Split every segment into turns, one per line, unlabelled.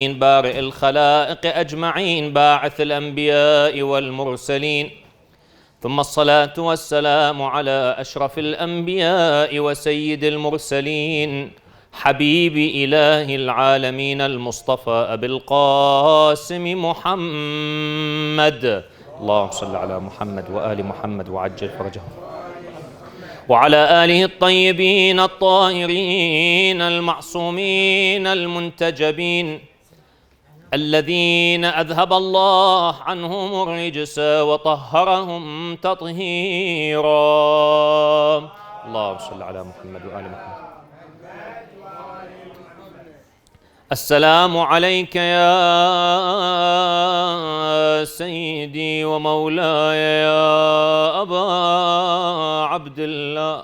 بارئ الخلائق أجمعين باعث الأنبياء والمرسلين، ثم الصلاة والسلام على أشرف الأنبياء وسيد المرسلين حبيب إله العالمين المصطفى أبي القاسم محمد. اللهم صل على محمد وآل محمد وعجل فرجهم، وعلى آله الطيبين الطاهرين المعصومين المنتجبين الذين أذهب الله عنهم الرجس وطهرهم تطهيرا. اللهم صل على محمد وآل محمد. السلام عليك يا سيدي ومولاي يا أبا عبد الله.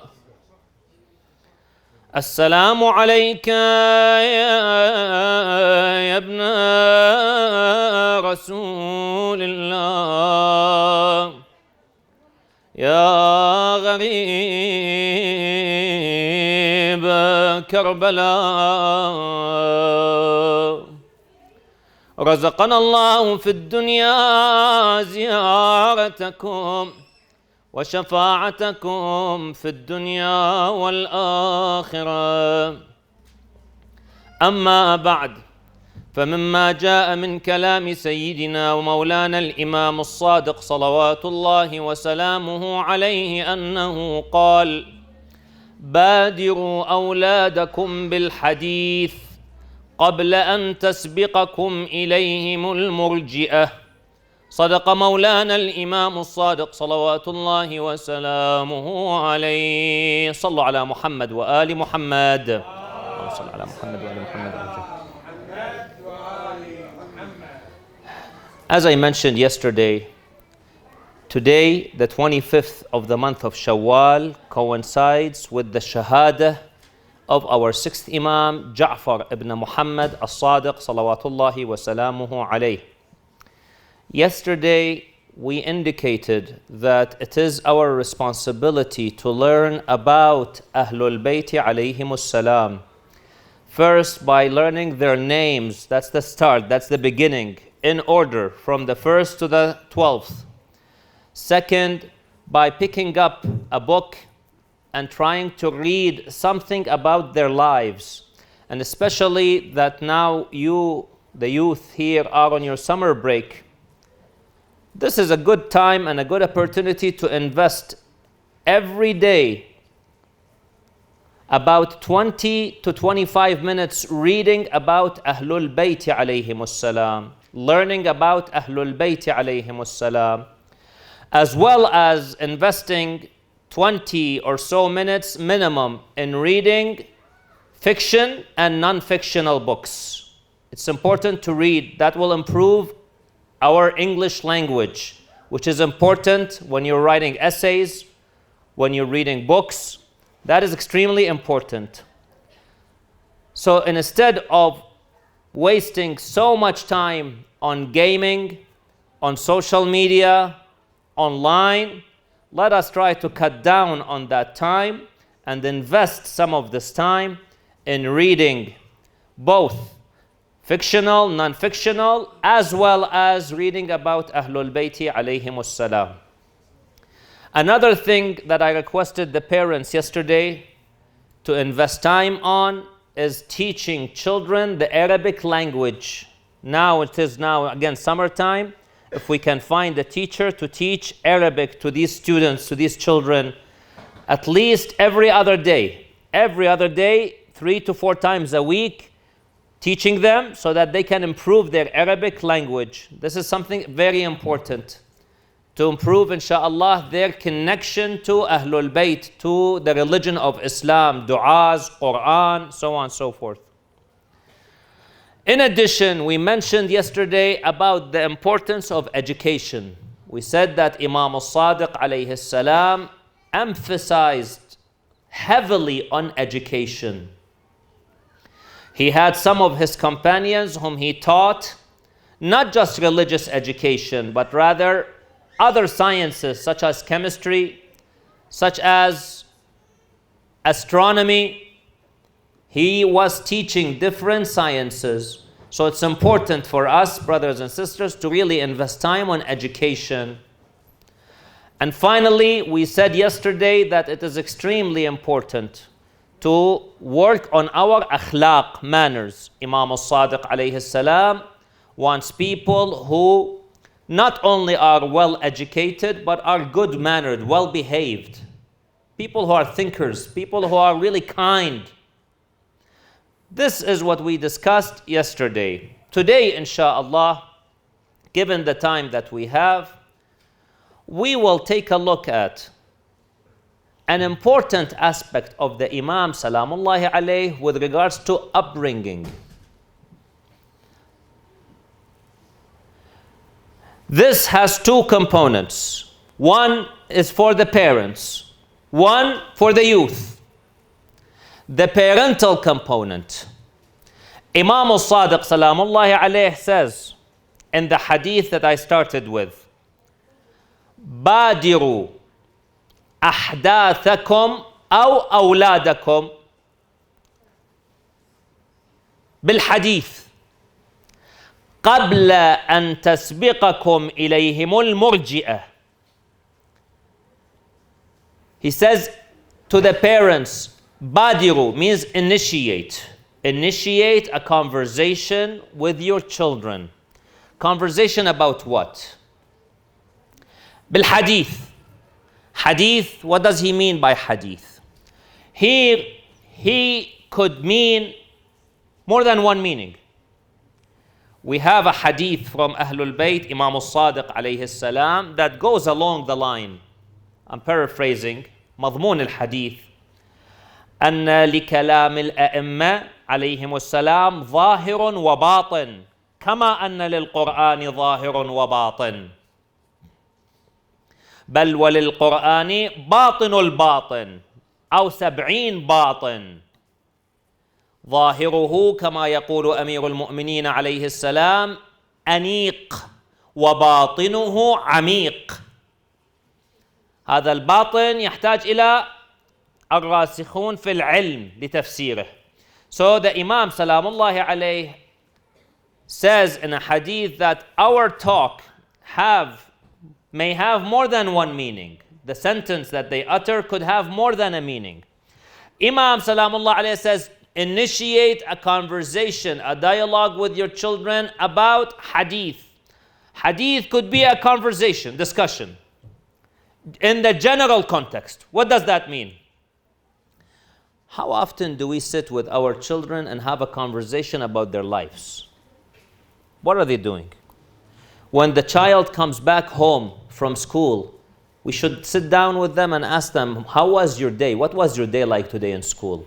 السلام عليك يا ابن رسول الله، يا غريب كربلاء. رزقنا الله في الدنيا زيارتكم وشفاعتكم في الدنيا والآخرة. أما بعد، فمما جاء من كلام سيدنا ومولانا الإمام الصادق صلوات الله وسلامه عليه أنه قال: بادروا أولادكم بالحديث قبل أن تسبقكم إليهم المرجئة. صدق مولانا الإمام الصادق صلوات الله وسلامه عليه. صلوا على محمد وآل محمد. اللهم صل على محمد وآل محمد. As I mentioned yesterday, today, the 25th of the month of Shawwal, coincides with the Shahada of our sixth Imam, Ja'far ibn Muhammad Al-Sadiq salawatullahi wa salamuhu alayh. Yesterday, we indicated that it is our responsibility to learn about Ahlul Bayti alayhimus salam. First, by learning their names, that's the start, that's the beginning, in order from the 1st to the 12th. Second, by picking up a book and trying to read something about their lives. And especially that now you, the youth here, are on your summer break. This is a good time and a good opportunity to invest every day about 20 to 25 minutes reading about Ahlul Bayti alayhimus salam, learning about Ahlul Bayti alayhimus salam, as well as investing 20 or so minutes minimum in reading fiction and non-fictional books. It's important to read. That will improve our English language, which is important when you're writing essays, when you're reading books. That is extremely important. So instead of wasting so much time on gaming, on social media, online, let us try to cut down on that time and invest some of this time in reading both fictional, non-fictional, as well as reading about Ahlul Bayti alayhimus salam. Another thing that I requested the parents yesterday to invest time on is teaching children the Arabic language. Now it is again summertime. If we can find a teacher to teach Arabic to these students, to these children, at least every other day, 3 to 4 times a week, teaching them so that they can improve their Arabic language. This is something very important to improve, inshallah, their connection to Ahlul Bayt, to the religion of Islam, du'as, Quran, so on and so forth. In addition, we mentioned yesterday about the importance of education. We said that Imam Al-Sadiq alayhi salam emphasized heavily on education. He had some of his companions whom he taught not just religious education, but rather other sciences such as chemistry, such as astronomy. He was teaching different sciences So it's important for us, brothers and sisters, to really invest time on education. And finally, we said yesterday that it is extremely important to work on our akhlaq, manners. Imam Al-Sadiq alayhi salam wants people who not only are well educated, but are good mannered, well behaved. People who are thinkers, people who are really kind. This is what we discussed yesterday. Today, inshallah, given the time that we have, we will take a look at an important aspect of the Imam Salamullahi alayhi with regards to upbringing. This has two components. One is for the parents, one for the youth. The parental component. Imam Al-Sadiq Salamullahi alayhi says in the hadith that I started with, بادروا أحداثكم أو أولادكم بالحديث قبل أن تسبقكم إليهم المرجئة. He says to the parents, badiru means initiate. Initiate a conversation with your children. Conversation about what? بالحديث. Hadith, what does he mean by hadith? Here, he could mean more than one meaning. We have a hadith from Ahlul Bayt, Imam Al-Sadiq alayhi salam, that goes along the line. I'm paraphrasing. مضمون الحديث أن لكلام الأئمة عليهم السلام ظاهر وباطن كما أن للقرآن ظاهر وباطن بل وللقرآن باطن الباطن أو 70 باطن ظاهره كما يقول أمير المؤمنين عليه السلام أنيق وباطنه عميق. هذا الباطن يحتاج إلى الراسخون في العلم لتفسيره. So the Imam Salamullahi alayhi says in a hadith that our talk may have more than one meaning. The sentence that they utter could have more than a meaning. Imam Salamullahi alayhi says, initiate a conversation, a dialogue with your children about hadith. Hadith could be a conversation, discussion. In the general context, what does that mean? How often do we sit with our children and have a conversation about their lives? What are they doing? When the child comes back home from school, we should sit down with them and ask them, how was your day? What was your day like today in school?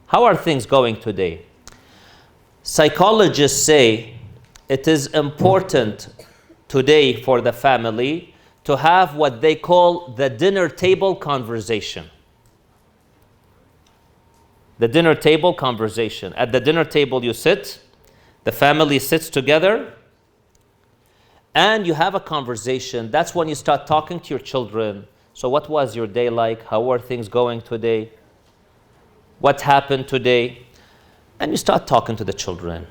How are things going today? Psychologists say it is important today for the family to have what they call the dinner table conversation. The dinner table conversation. At the dinner table you sit, the family sits together, and you have a conversation. That's when you start talking to your children. So what was your day like? How are things going today? What happened today? And you start talking to the children.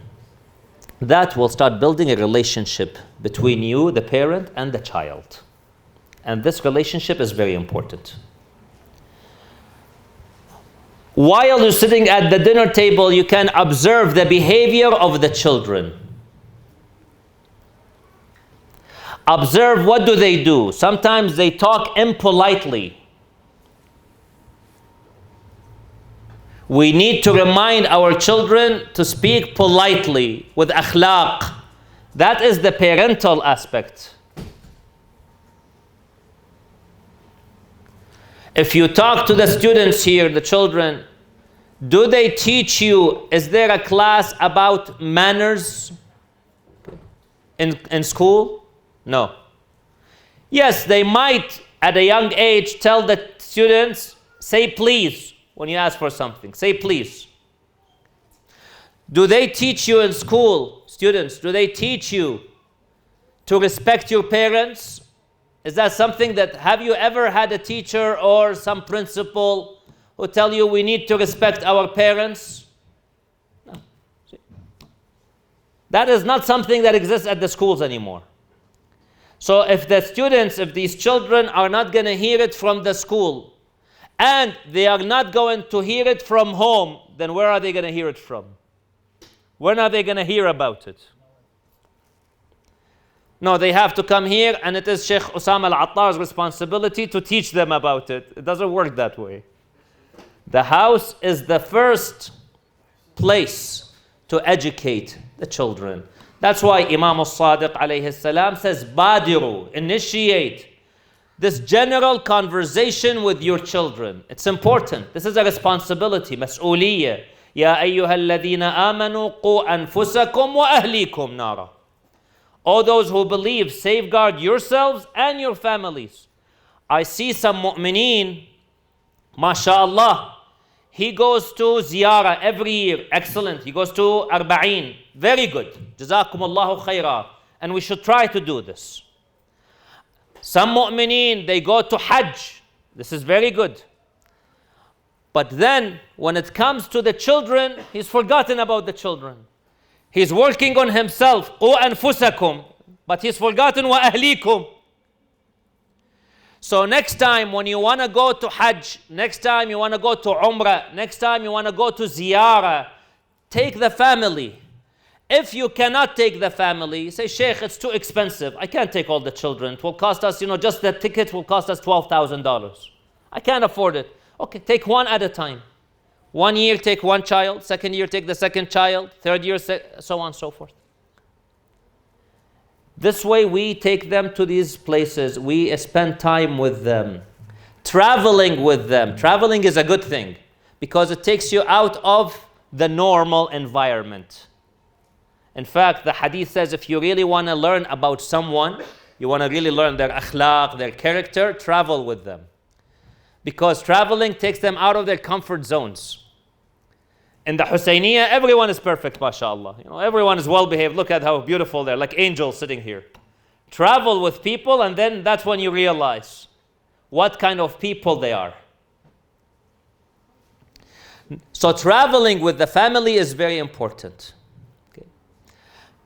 That will start building a relationship between you, the parent, and the child. And this relationship is very important. While you're sitting at the dinner table, you can observe the behavior of the children. Observe, what do they do? Sometimes they talk impolitely. We need to remind our children to speak politely with akhlaq. That is the parental aspect. If you talk to the students here, the children, do they teach you, is there a class about manners in school? No. Yes, they might at a young age tell the students, say please when you ask for something. Say please. Do they teach you in school, students, do they teach you to respect your parents? Is that something that, have you ever had a teacher or some principal who tell you we need to respect our parents? No. That is not something that exists at the schools anymore. So if these children are not going to hear it from the school, and they are not going to hear it from home, then where are they going to hear it from? When are they going to hear about it? No, they have to come here, and it is Sheikh Usama Al-Atar's responsibility to teach them about it. It doesn't work that way. The house is the first place to educate the children. That's why Imam Al-Sadiq alayhi salam says, Badiru, initiate this general conversation with your children. It's important. This is a responsibility, mas'uliyya. Ya ayyuhalladhina amanu qu anfusakum wa ahlikum nara. All those who believe, safeguard yourselves and your families. I see some mu'mineen, mashallah, he goes to ziyarah every year. Excellent. He goes to arba'een. Very good. Jazakumullahu khairah. And we should try to do this. Some mu'mineen, they go to hajj. This is very good. But then, when it comes to the children, he's forgotten about the children. He's working on himself. قُوا أَنفُسَكُمْ. But he's forgotten وَأَهْلِيكُمْ. So next time when you want to go to Hajj, next time you want to go to Umrah, next time you want to go to Ziyarah, take the family. If you cannot take the family, say, Sheikh, it's too expensive. I can't take all the children. It will cost us, just the ticket will cost us $12,000. I can't afford it. Okay, take one at a time. 1 year, take one child. Second year, take the second child. Third year, so on and so forth. This way, we take them to these places. We spend time with them. Traveling with them. Traveling is a good thing because it takes you out of the normal environment. In fact, the hadith says if you really want to learn about someone, you want to really learn their akhlaq, their character, travel with them. Because traveling takes them out of their comfort zones. In the Husayniyah, everyone is perfect, mashallah. Everyone is well behaved. Look at how beautiful they're, like angels sitting here. Travel with people, and then that's when you realize what kind of people they are. So traveling with the family is very important. Okay.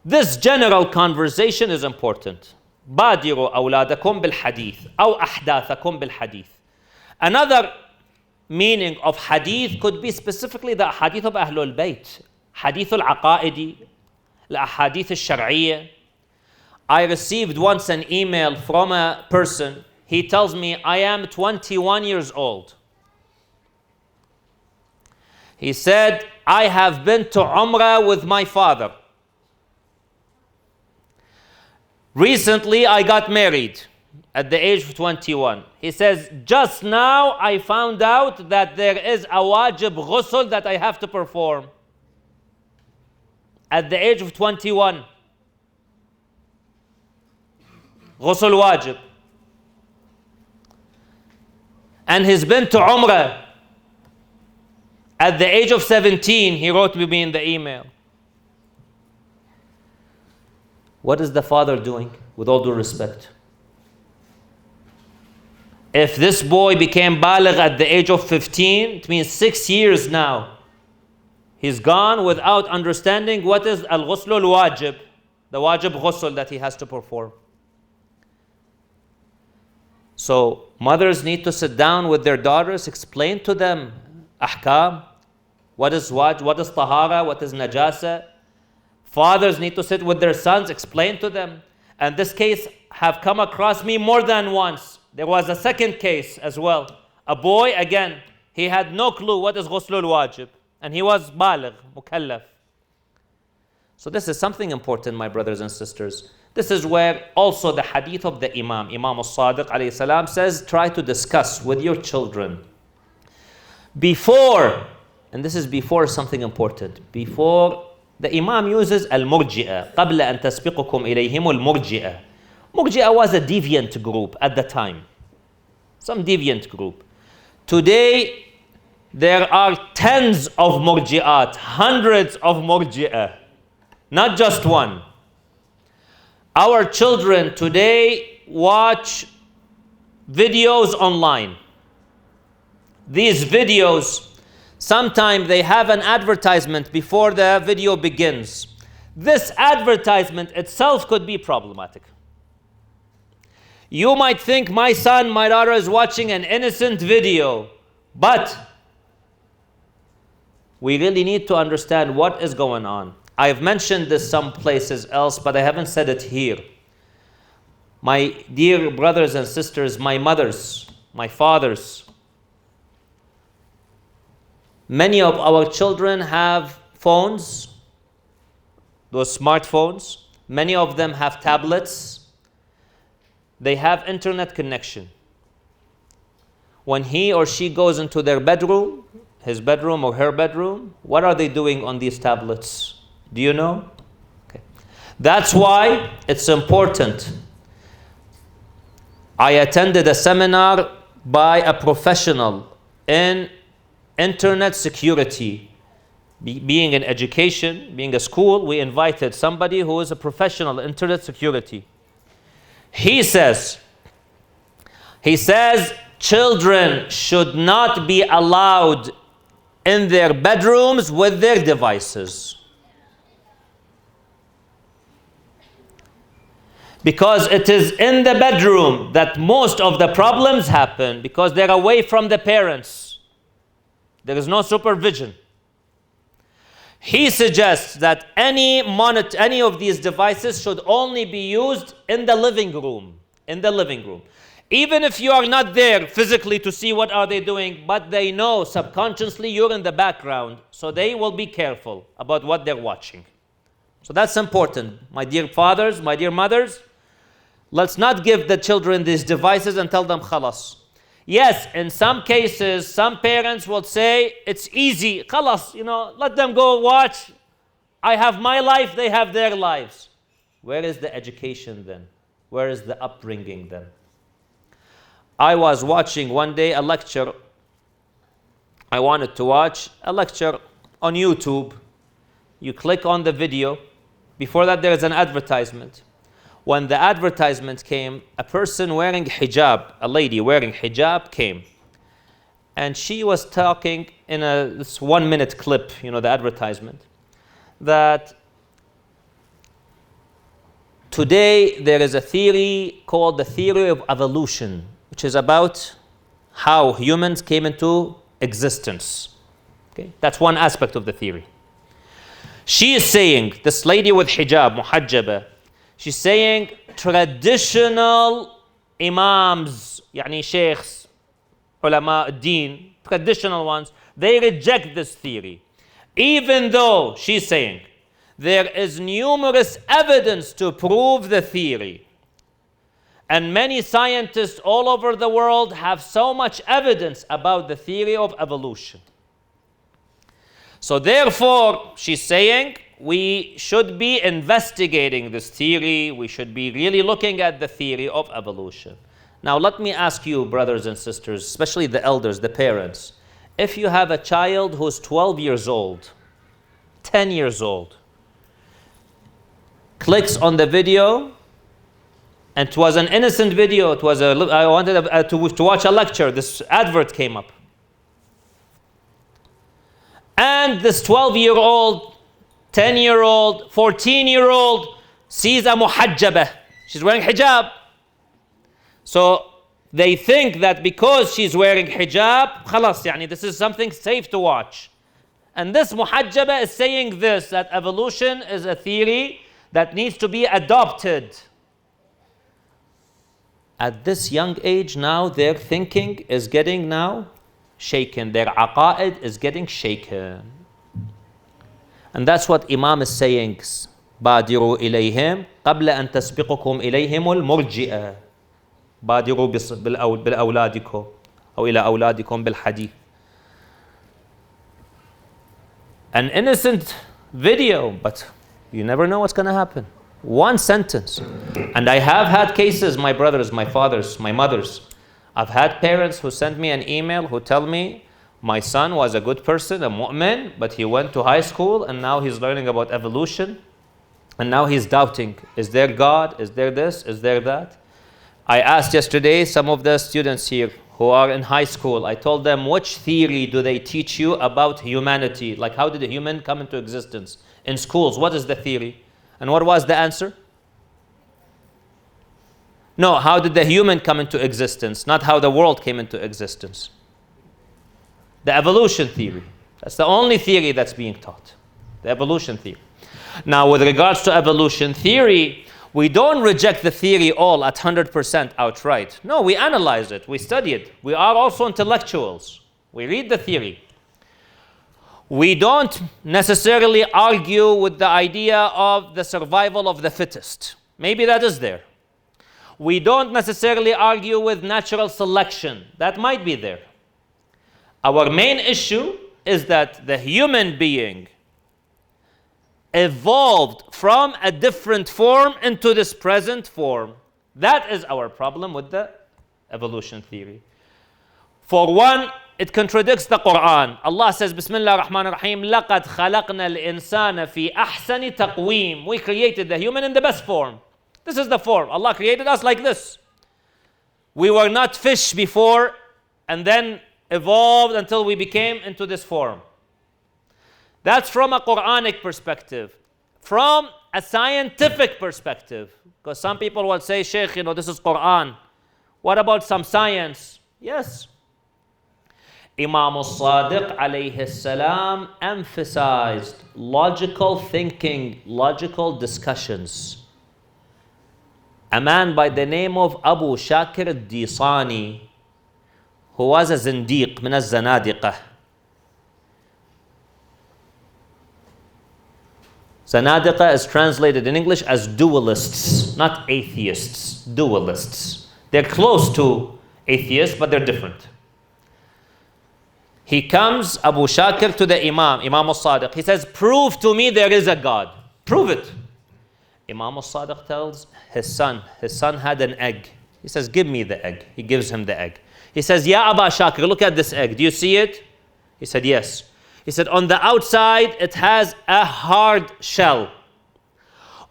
This general conversation is important. بادروا أولادكم بالحديث أو أحداثكم بالحديث. Another meaning of hadith could be specifically the hadith of Ahlul Bayt, hadith al-aqaidi, al-ahadith al-shar'iyya. I received once an email from a person. He tells me, I am 21 years old. He said, I have been to Umrah with my father. Recently, I got married at the age of 21. He says, just now I found out that there is a wajib ghusl that I have to perform. At the age of 21. Ghusl wajib. And he's been to Umrah. At the age of 17, he wrote me in the email. What is the father doing, with all due respect? If this boy became baligh at the age of 15, it means 6 years now. He's gone without understanding what is al-ghusl al-wajib, the wajib ghusl that he has to perform. So mothers need to sit down with their daughters, explain to them ahkam, what is wajib, what is tahara, what is najasa. Fathers need to sit with their sons, explain to them. And this case have come across me more than once. There was a second case as well. A boy, again, he had no clue what is ghusl al-wajib. And he was baligh, mukallaf. So this is something important, my brothers and sisters. This is where also the hadith of the Imam Al-Sadiq alayhi salam says, try to discuss with your children. Before, and this is before something important, before the Imam uses al-murji'ah, قبل أن تسبقكم إليهم المرجئة. Murji'ah was a deviant group at the time. Some deviant group. Today, there are tens of murji'at, hundreds of murji'ah, not just one. Our children today watch videos online. These videos, sometimes they have an advertisement before the video begins. This advertisement itself could be problematic. You might think my son, my daughter is watching an innocent video, but we really need to understand what is going on. I've mentioned this some places else, but I haven't said it here. My dear brothers and sisters, my mothers, my fathers, many of our children have phones, those smartphones. Many of them have tablets. They have internet connection. When he or she goes into their bedroom, his bedroom or her bedroom, what are they doing on these tablets? Do you know? Okay. That's why it's important. I attended a seminar by a professional in internet security. Being in education, being a school, we invited somebody who is a professional in internet security. He says, children should not be allowed in their bedrooms with their devices. Because it is in the bedroom that most of the problems happen, because they're away from the parents. There is no supervision. He suggests that any of these devices should only be used in the living room. In the living room. Even if you are not there physically to see what are they doing, but they know subconsciously you're in the background, so they will be careful about what they're watching. So that's important. My dear fathers, my dear mothers, let's not give the children these devices and tell them khalas. Yes, in some cases, some parents will say, it's easy, khalas, let them go watch. I have my life, they have their lives. Where is the education then? Where is the upbringing then? I was watching one day a lecture. I wanted to watch a lecture on YouTube. You click on the video. Before that, there is an advertisement. When the advertisement came, a person wearing hijab, a lady wearing hijab came. And she was talking in this 1 minute clip, the advertisement, that today there is a theory called the theory of evolution, which is about how humans came into existence. Okay? That's one aspect of the theory. She is saying, this lady with hijab, muhajjaba, she's saying traditional imams, yani sheikhs, ulama ad-din, traditional ones, they reject this theory. Even though, she's saying, there is numerous evidence to prove the theory. And many scientists all over the world have so much evidence about the theory of evolution. So therefore, she's saying, we should be investigating this theory. We should be really looking at the theory of evolution. Now, let me ask you, brothers and sisters, especially the elders, the parents, if you have a child who's 12 years old, 10 years old, clicks on the video, and it was an innocent video, I wanted to watch a lecture, this advert came up. And this 12-year-old, 10-year-old, 14-year-old sees a muhajjabah. She's wearing hijab. So they think that because she's wearing hijab, khalas, this is something safe to watch. And this muhajjabah is saying this, that evolution is a theory that needs to be adopted. At this young age now, their thinking is getting now shaken. Their aqa'id is getting shaken. And that's what Imam is saying. بادروا إليهم قبل أن تسبقكم إليهم المرجئة. بادروا بالأولادكم أو إلى أولادكم بالحديث. An innocent video, but you never know what's going to happen. One sentence. And I have had cases, my brothers, my fathers, my mothers. I've had parents who send me an email who tell me, my son was a good person, a mu'min, but he went to high school and now he's learning about evolution. And now he's doubting, is there God? Is there this? Is there that? I asked yesterday some of the students here who are in high school, I told them, which theory do they teach you about humanity? Like, how did a human come into existence? In schools, what is the theory? And what was the answer? No, how did the human come into existence, not how the world came into existence. The evolution theory. That's the only theory that's being taught. The evolution theory. Now, with regards to evolution theory, we don't reject the theory all at 100% outright. No, we analyze it, we study it. We are also intellectuals. We read the theory. We don't necessarily argue with the idea of the survival of the fittest. Maybe that is there. We don't necessarily argue with natural selection. That might be there. Our main issue is that the human being evolved from a different form into this present form. That is our problem with the evolution theory. For one, it contradicts the Quran. Allah says, Bismillah ar-Rahman ar-Rahim, لَقَدْ خَلَقْنَا الْإِنسَانَ فِي أَحْسَنِ تَقْوِيمٍ. We created the human in the best form. This is the form. Allah created us like this. We were not fish before and then evolved until we became into this form. That's from a Quranic perspective. From a scientific perspective, because some people will say, Sheikh, this is Quran. What about some science? Yes. Imam Al-Sadiq alayhi salam emphasized logical thinking, logical discussions. A man by the name of Abu Shakir al-Disani, who was a zindiq min al-zanadiqah. Zanadiqah is translated in English as dualists, not atheists, dualists. They're close to atheists, but they're different. He comes, Abu Shakir, to the Imam Al-Sadiq. He says, prove to me there is a God. Prove it. Imam Al-Sadiq tells his son had an egg. He says, give me the egg. He gives him the egg. He says, Ya Abu Shakir, look at this egg. Do you see it? He said, yes. He said, on the outside, it has a hard shell.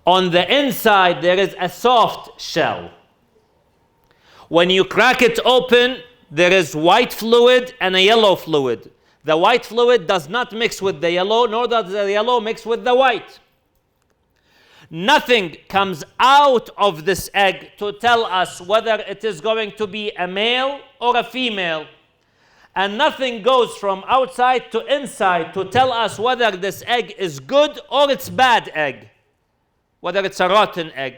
On the inside, there is a soft shell. When you crack it open, there is white fluid and a yellow fluid. The white fluid does not mix with the yellow, nor does the yellow mix with the white. Nothing comes out of this egg to tell us whether it is going to be a male or a female. And nothing goes from outside to inside to tell us whether this egg is good or it's bad egg, whether it's a rotten egg.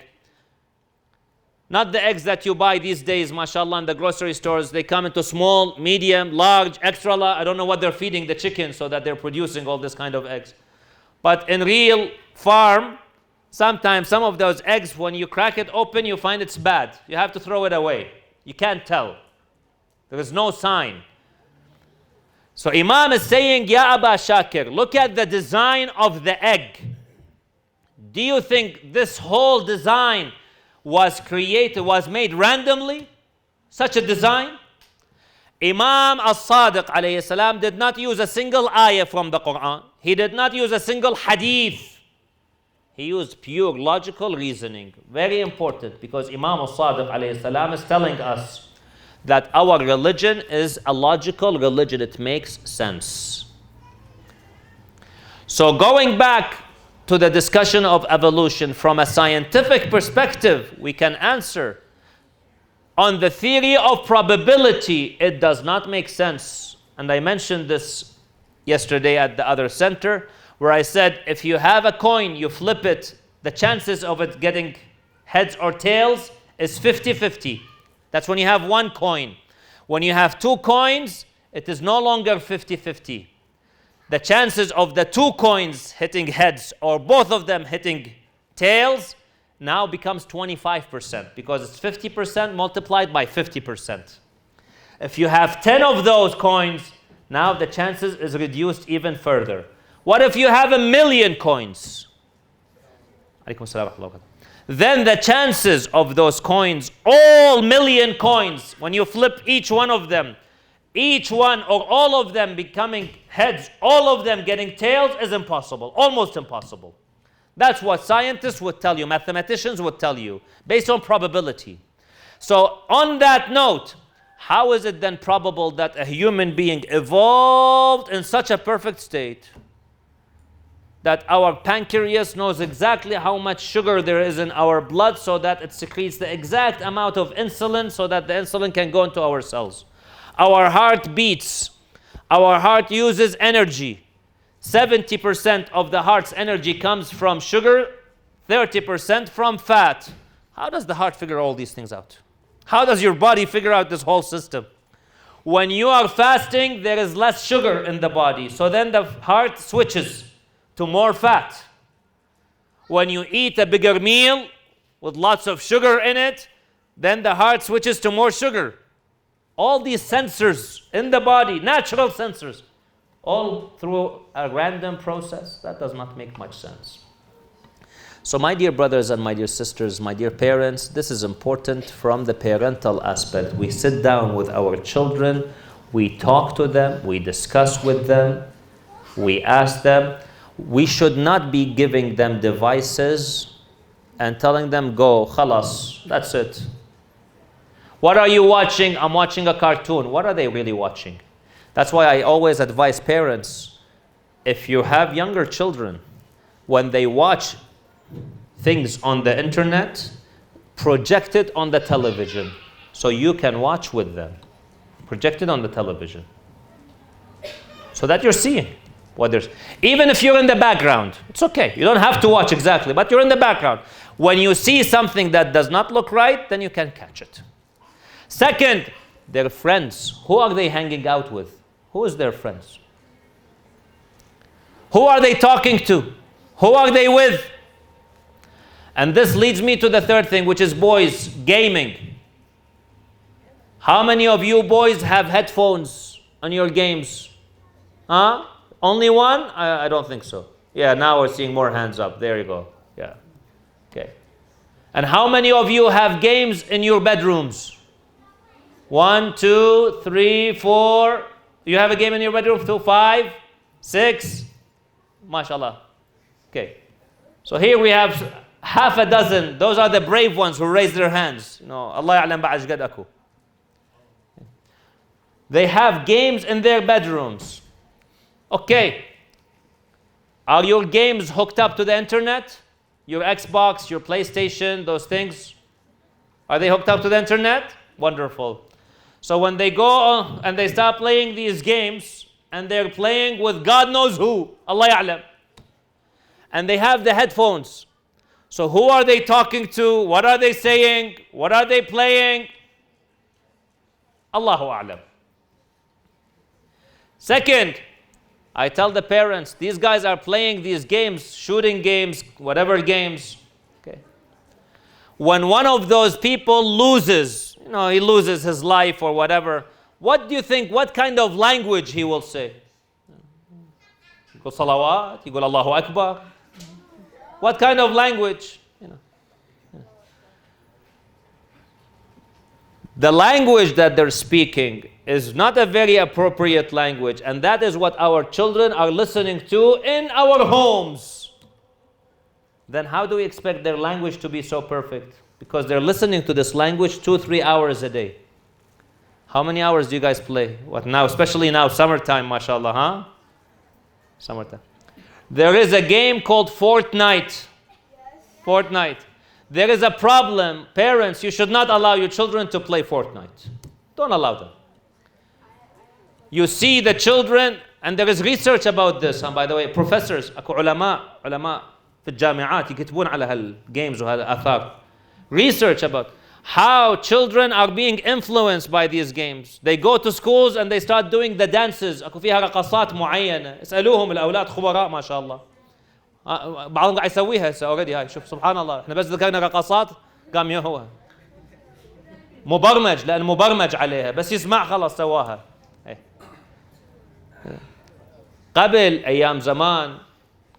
Not the eggs that you buy these days, mashallah, in the grocery stores. They come into small, medium, large, extra large. I don't know what they're feeding the chickens so that they're producing all this kind of eggs. But in real farm, sometimes some of those eggs, when you crack it open, you find it's bad. You have to throw it away. You can't tell. There is no sign. So Imam is saying, Ya Abu Shakir, look at the design of the egg. Do you think this whole design was made randomly? Such a design? Imam Al-Sadiq alayhi salam did not use a single ayah from the Quran. He did not use a single hadith. He used pure logical reasoning. Very important, because Imam Al-Sadiq alayhi salam is telling us that our religion is a logical religion. It makes sense. So going back to the discussion of evolution from a scientific perspective, we can answer on the theory of probability. It does not make sense. And I mentioned this yesterday at the other center, where I said, if you have a coin, you flip it, the chances of it getting heads or tails is 50-50. That's when you have one coin. When you have two coins, it is no longer 50-50. The chances of the two coins hitting heads or both of them hitting tails now becomes 25%, because it's 50% multiplied by 50%. If you have 10 of those coins, now the chances is reduced even further. What if you have 1,000,000 coins? Then the chances of those coins, all 1,000,000 coins, when you flip each one of them, each one or all of them becoming heads, all of them getting tails, is impossible, almost impossible. That's what scientists would tell you, mathematicians would tell you, based on probability. So on that note, how is it then probable that a human being evolved in such a perfect state? that our pancreas knows exactly how much sugar there is in our blood so that it secretes the exact amount of insulin so that the insulin can go into our cells. Our heart beats. Our heart uses energy. 70% of the heart's energy comes from sugar, 30% from fat. How does the heart figure all these things out? How does your body figure out this whole system? When you are fasting, there is less sugar in the body. So then the heart switches to more fat. When you eat a bigger meal with lots of sugar in it, then the heart switches to more sugar. All these sensors in the body, natural sensors, all through a random process, that does not make much sense. So my dear brothers and my dear sisters, my dear parents, this is important from the parental aspect. We sit down with our children, we talk to them, we discuss with them, we ask them. We should not be giving them devices and telling them, go, khalas, that's it. What are you watching? I'm watching a cartoon. What are they really watching? That's why I always advise parents, if you have younger children, when they watch things on the internet, project it on the television so you can watch with them. Project it on the television so that you're seeing what there's. Even if you're in the background, it's okay. You don't have to watch exactly, but you're in the background. When you see something that does not look right, then you can catch it. Second, their friends. Who are they hanging out with? Who is their friends? Who are they talking to? Who are they with? And this leads me to the third thing, which is boys, gaming. How many of you boys have headphones on your games? Huh? Only one? I don't think so. Yeah, now we're seeing more hands up. There you go. Yeah. Okay. And how many of you have games in your bedrooms? 1, 2, 3, 4. You have a game in your bedroom? 2, 5, 6. MashaAllah. Okay. So here we have half a dozen. Those are the brave ones who raise their hands. You know, Allah ya'lam ba'ajgad aku. They have games in their bedrooms. Okay. Are your games hooked up to the internet? Your Xbox, your PlayStation, those things? Are they hooked up to the internet? Wonderful. So when they go on and they start playing these games, and they're playing with God knows who, Allah ya'lam, and they have the headphones. So who are they talking to? What are they saying? What are they playing? Allahu a'lam. Second, I tell the parents, these guys are playing these games, shooting games, whatever games. Okay. When one of those people loses, he loses his life or whatever, what do you think, what kind of language he will say? يقول صلوات, يقول Allahu Akbar. What kind of language? The language that they're speaking is not a very appropriate language, and that is what our children are listening to in our homes. Then how do we expect their language to be so perfect? Because they're listening to this language 2-3 hours a day. How many hours do you guys play? What now? Especially now, summertime, mashallah, huh? Summertime. There is a game called Fortnite. Yes. Fortnite. There is a problem. Parents, you should not allow your children to play Fortnite. Don't allow them. You see the children, and there is research about this. And by the way, professors, علماء في الجامعات يكتبون على هالجيمز وهالآثار. Research about how children are being influenced by these games. They go to schools and they start doing the dances. أكو فيها رقصات معينة. اسألوهم الأولاد خبراء ما شاء الله. بعضهم قاعد يسويها هسه already هاي. شوف سبحان الله. احنا بس ذكرنا رقصات قام هو مبرمج لأن مبرمج عليها بس يسمع خلاص سواها. قبل أيام زمان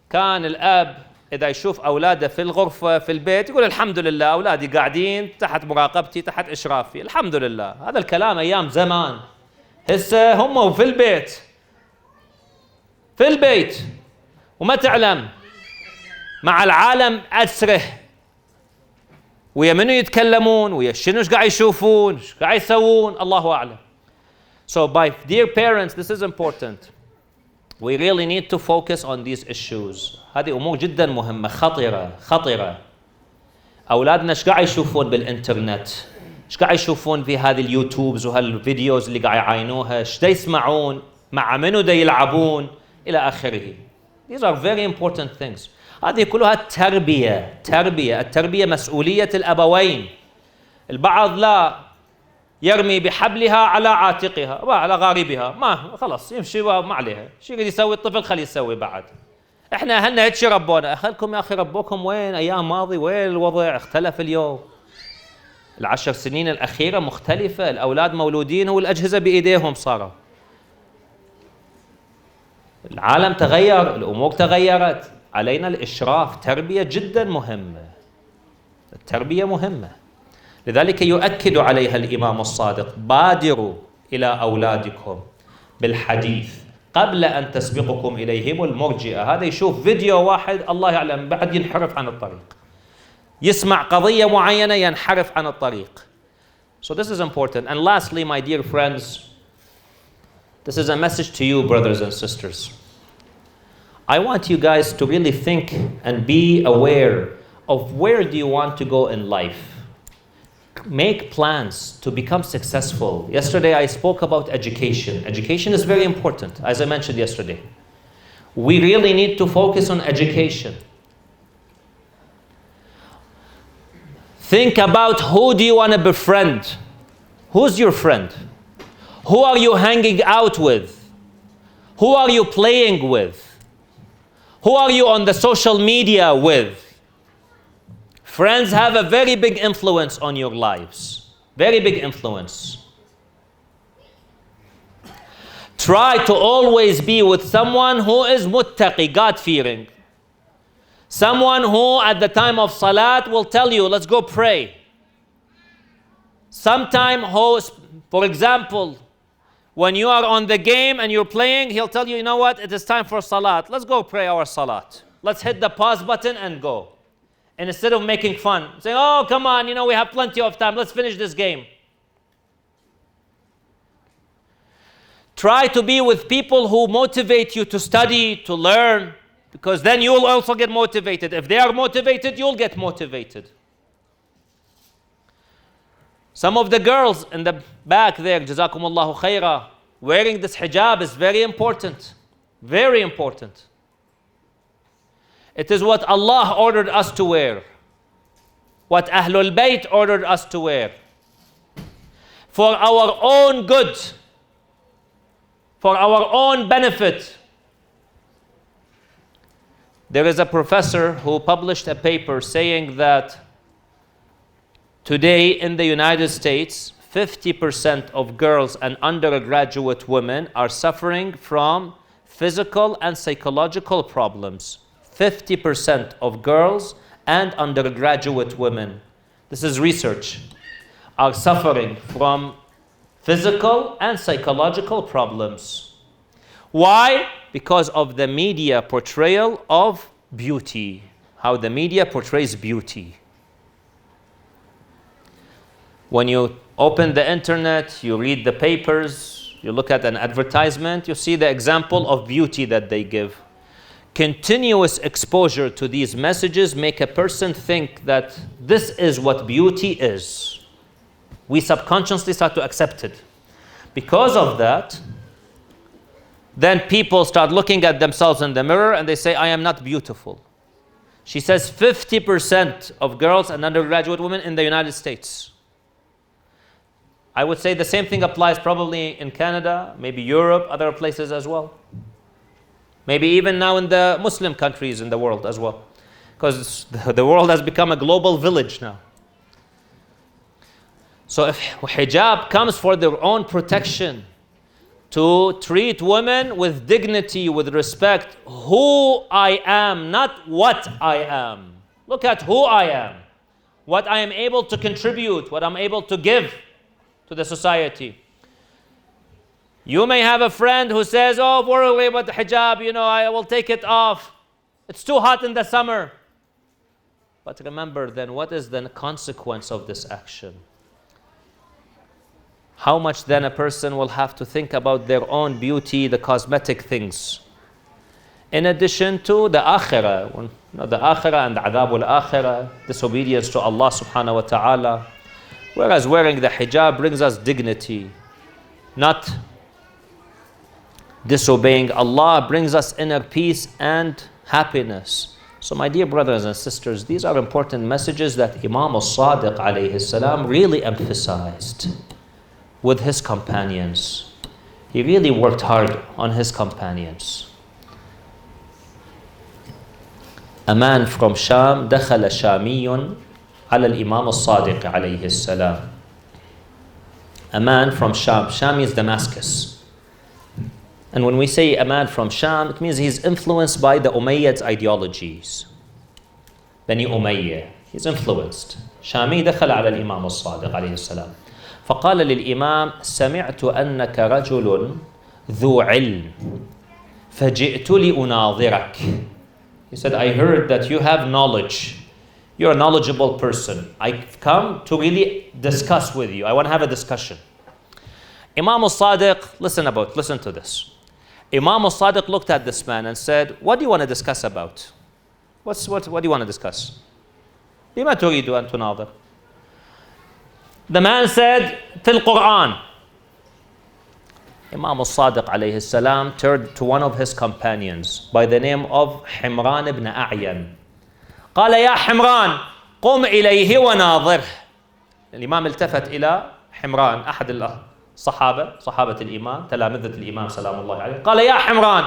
كان الأب إذا يشوف أولاده في الغرفة في البيت يقول الحمد لله أولادي قاعدين تحت مراقبتي تحت إشرافي الحمد لله. هذا الكلام أيام زمان. هسه هم في البيت في البيت وما تعلم مع العالم أسره ويا منو يتكلمون ويا شنو قاعد يشوفون قاعد يسوون الله أعلم. So by dear parents, this is important. We really need to focus on these issues. هذه أمور جدا مهمة، خطرة. أولادنا إيش قاعد يشوفون بالإنترنت؟ إيش قاعد يشوفون في هذه اليوتيوبز وهالفيديوز اللي قاعد يعاينوها؟ إيش دا يسمعون؟ مع منو دا يلعبون؟ إلى آخره. These are very important things. هذه كلها التربية مسؤولية الأبوين. البعض لا يرمي بحبلها على عاتقها، على غاربها، ما خلاص يمشي ما عليها، شو يريد يسوي الطفل خليه يسوي بعد. احنا اهلنا هيك ربونا، خلكم يا اخي ربوكم وين ايام ماضي، وين الوضع اختلف اليوم. ال10 سنين الأخيرة مختلفة، الأولاد مولودين والأجهزة بإيديهم صاروا. العالم تغير، الأمور تغيرت، علينا الإشراف. تربية جدا مهمة، التربية مهمة، لذلك يؤكد عليها الإمام الصادق: بادروا إلى أولادكم بالحديث قبل أن تسبقكم إليهم المرجئة. هذا يشوف فيديو واحد الله يعلم بعد ينحرف عن الطريق، يسمع قضية معينة ينحرف عن الطريق. So this is important. And lastly, my dear friends, this is a message to you, brothers and sisters. I want you guys to really think and be aware of where do you want to go in life. Make plans to become successful. Yesterday I spoke about education. Education is very important, as I mentioned yesterday. We really need to focus on education. Think about who do you want to befriend? Who's your friend? Who are you hanging out with? Who are you playing with? Who are you on the social media with? Friends have a very big influence on your lives. Very big influence. Try to always be with someone who is muttaqi, God-fearing. Someone who at the time of salat will tell you, let's go pray. Sometime who, for example, when you are on the game and you're playing, he'll tell you, you know what, it is time for salat. Let's go pray our salat. Let's hit the pause button and go. And instead of making fun, saying, oh, come on, you know, we have plenty of time. Let's finish this game. Try to be with people who motivate you to study, to learn, because then you'll also get motivated. If they are motivated, you'll get motivated. Some of the girls in the back there, Jazakumullahu khaira, wearing this hijab is very important. Very important. It is what Allah ordered us to wear. What Ahlul Bayt ordered us to wear. For our own good. For our own benefit. There is a professor who published a paper saying that today in the United States, 50% of girls and undergraduate women are suffering from physical and psychological problems. 50% of girls and undergraduate women, this is research, are suffering from physical and psychological problems. Why? Because of the media portrayal of beauty. How the media portrays beauty. When you open the internet, you read the papers, you look at an advertisement, you see the example of beauty that they give. Continuous exposure to these messages make a person think that this is what beauty is. We subconsciously start to accept it. Because of that, then people start looking at themselves in the mirror and they say, I am not beautiful. She says 50% of girls and undergraduate women in the United States. I would say the same thing applies probably in Canada, maybe Europe, other places as well. Maybe even now in the Muslim countries in the world as well. Because the world has become a global village now. So if hijab comes for their own protection, to treat women with dignity, with respect, who I am, not what I am. Look at who I am, what I am able to contribute, what I'm able to give to the society. You may have a friend who says, oh, worry about the hijab, you know, I will take it off. It's too hot in the summer. But remember then, what is the consequence of this action? How much then a person will have to think about their own beauty, the cosmetic things. in addition to the akhirah, the akhirah and the adab al-akhirah, disobedience to Allah subhanahu wa ta'ala. Whereas wearing the hijab brings us dignity, not disobeying Allah brings us inner peace and happiness. So my dear brothers and sisters, these are important messages that Imam Al-Sadiq alayhi salam really emphasized with his companions. He really worked hard on his companions. A man from Sham, دخل شامي على الإمام الصادق عليه السلام. A man from Sham. Sham is Damascus. And when we say a man from Sham, it means he's influenced by the Umayyads ideologies. Bani Umayyah. He's influenced. شامي دخل على الإمام الصادق عليه السلام. فقال للإمام سمعت أنك رجل ذو علم فجئت لأناظرك. He said, I heard that you have knowledge. You're a knowledgeable person. I've come to really discuss with you. I want to have a discussion. Imam Al-Sadiq, listen to this. Imam Al-Sadiq looked at this man and said, what do you want to discuss about? What do you want to discuss? لما تريد أن تناظر? The man said, في القرآن. Imam Al-Sadiq alayhi salam turned to one of his companions by the name of Himran ibn A'yan. قال يا حمران قم إليه وناظره. الإمام التفت إلى حمران أحد صحابة الإمام تلامذة الإمام سلام الله عليه. قال يا حمران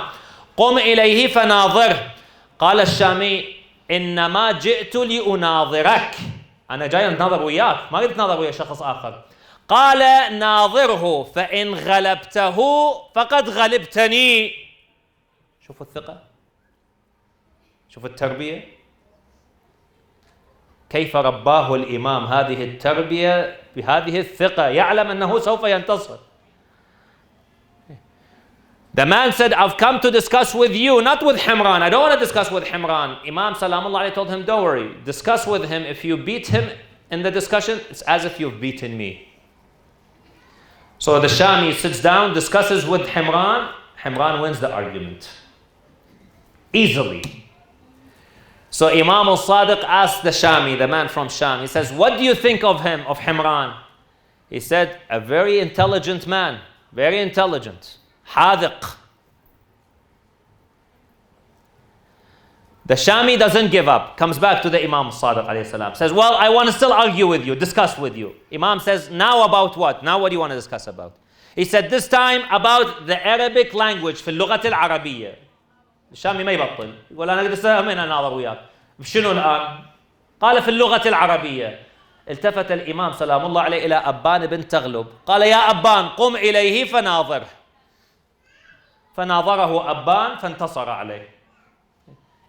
قم إليه فناظره. قال الشامي إنما جئت لأناظرك. أنا جاي أتناظر وياك، ما قلت أتناظر ويا شخص آخر. قال ناظره فإن غلبته فقد غلبتني. شوفوا الثقة، شوفوا التربية، كيف رباه الإمام هذه التربية بهذه الثقة، يعلم أنه سوف ينتصر. The man said, I've come to discuss with you, not with Himran. I don't want to discuss with Himran. Imam Salamullah told him, don't worry, discuss with him. If you beat him in the discussion, it's as if you've beaten me. So the Shami sits down, discusses with Himran. Himran wins the argument easily. So Imam Al-Sadiq asked the Shami, the man from Sham, he says, what do you think of him, of Himran? He said, a very intelligent man, very intelligent. Hadiq. The Shami doesn't give up, comes back to the Imam Sadiq alayhi salam, says, well, I want to still argue with you, discuss with you. Imam says, now about what? Now what do you want to discuss about? He said, this time about the Arabic language في اللغة العربية. الشامي ما يبطل يقول أنا قد من أناظر وياك شنو الآن؟ قال في اللغة العربية. التفت الإمام سلام الله عليه إلى أبان بن تغلب قال يا أبان قم إليه فناظره. فناظره أبان فانتصر عليه.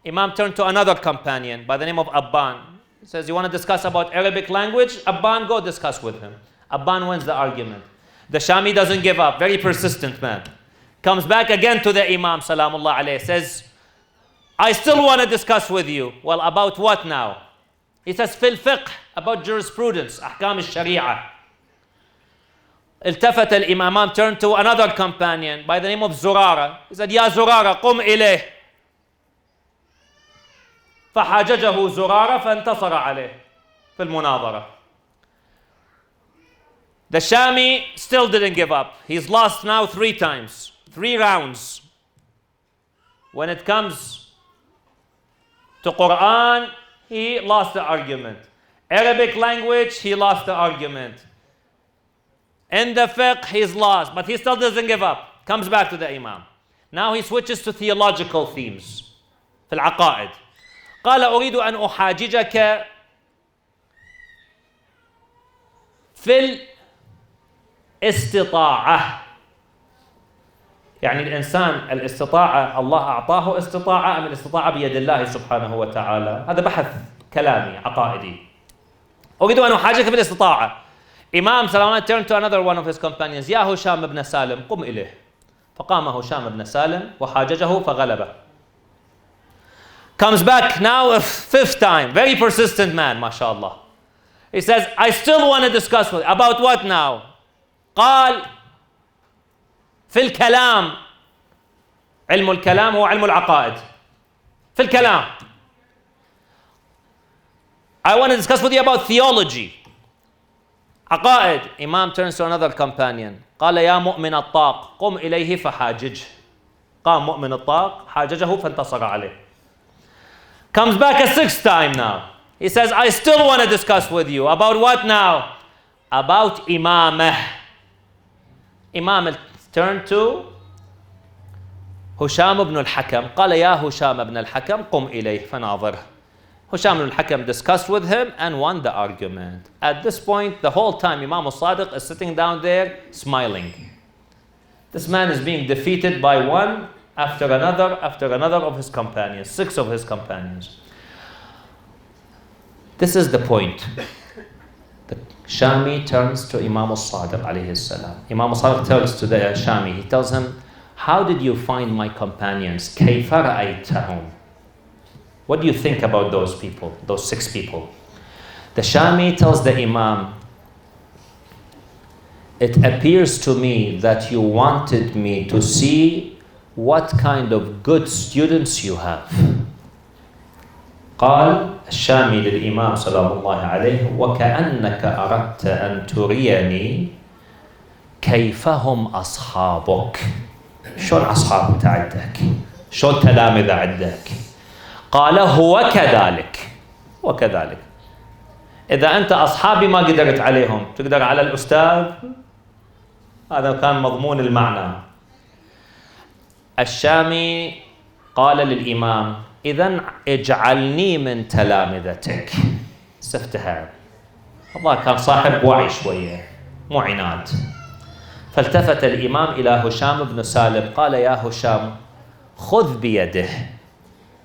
Imam turned to another companion by the name of Abban. He says, you want to discuss about Arabic language? Abban, go discuss with him. Abban wins the argument. The Shami doesn't give up, very persistent man. Comes back again to the Imam, salamullah alayhi, says, I still want to discuss with you. Well, about what now? He says, fil fiqh, about jurisprudence, ahkam al-sharia. التفت الإمام, turned to another companion by the name of Zurara. He said, يا زرارة قم إليه. فحاججه زرارة فانتصر عليه في المناظرة. The Shami still didn't give up. He's lost now 3 times, 3 rounds. When it comes to Quran, he lost the argument. Arabic language, he lost the argument. In the fiqh, he's lost, but he still doesn't give up. Comes back to the Imam. Now he switches to theological themes. في العقائد. قال أريد أن أحاججك في الاستطاعة. يعني الإنسان الاستطاعة الله أعطاه استطاعة أم الاستطاعة بيد الله سبحانه وتعالى. هذا بحث كلامي عقائدي. أريد أن أحاججك في الاستطاعة. Imam Salman turned to another one of his companions. يا هشام بن سالم قم إليه. فقام هشام بن سالم وحاججه فغلبه. Comes back now a 5th time. Very persistent man, mashallah. He says, I still want to discuss with you. About what now? قال في الكلام. علم الكلام هو علم العقائد. في الكلام. I want to discuss with you about theology. عقائد. Imam turns to another companion. قال يا مؤمن الطاق قم إليه فحاججه. قام مؤمن الطاق حاججه فانتصر عليه. Comes back a sixth time now. He says, I still want to discuss with you. About what now? About imamah. Imam turned to هشام بن الحكم. قال يا هشام بن الحكم قم إليه فناظره. Hisham al-Hakam discussed with him and won the argument. At this point, the whole time, Imam Al-Sadiq is sitting down there smiling. This man is being defeated by one after another of his companions, 6 of his companions. This is the point. The Shami turns to Imam Al-Sadiq alayhi salam. Imam Al-Sadiq tells to the Shami, he tells him, how did you find my companions? كيف رأيتهم? What do you think about those people, those 6 people? The Shami tells the Imam, it appears to me that you wanted me to see what kind of good students you have. قال الشامي للإمام سلام الله عليه وكأنك أردت أن تريني كيف هم أصحابك. شو الأصحاب عندك؟ شو التلامذة عندك؟ قال هو كذلك وكذلك. إذا أنت أصحابي ما قدرت عليهم تقدر على الأستاذ. هذا كان مضمون المعنى. الشامي قال للإمام إذن اجعلني من تلامذتك. استفتها. الله كان صاحب وعي شوية مو عناد. فالتفت الإمام إلى هشام بن سالم قال يا هشام خذ بيده.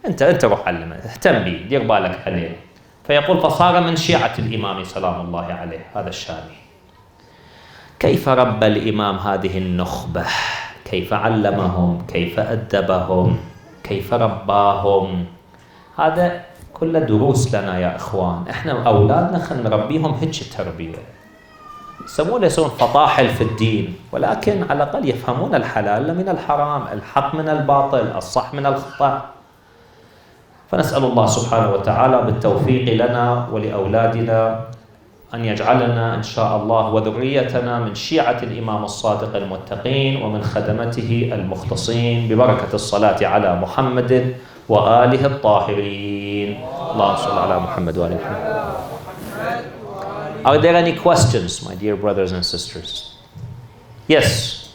أنت روح علمه اهتم بيه دير بالك عليه. فيقول فصار من شيعة الإمام سلام الله عليه هذا الشامي. كيف ربى الإمام هذه النخبة؟ كيف علمهم؟ كيف أدبهم؟ كيف رباهم؟ هذا كله دروس لنا يا إخوان. إحنا أولادنا خلينا نربيهم هيك التربية. يسمونه يصيرون فطاحل في الدين ولكن على الأقل يفهمون الحلال من الحرام، الحق من الباطل، الصح من الخطأ. فنسأل الله سبحانه وتعالى بالتوفيق لنا ولأولادنا أن يجعلنا إن شاء الله وذريتنا من شيعة الإمام الصادق المتقين ومن خدمته المخلصين ببركة الصلاة على محمد وآله الطاهرين. اللهم صل على محمد وآل محمد. Are there any questions, my dear brothers and sisters? Yes.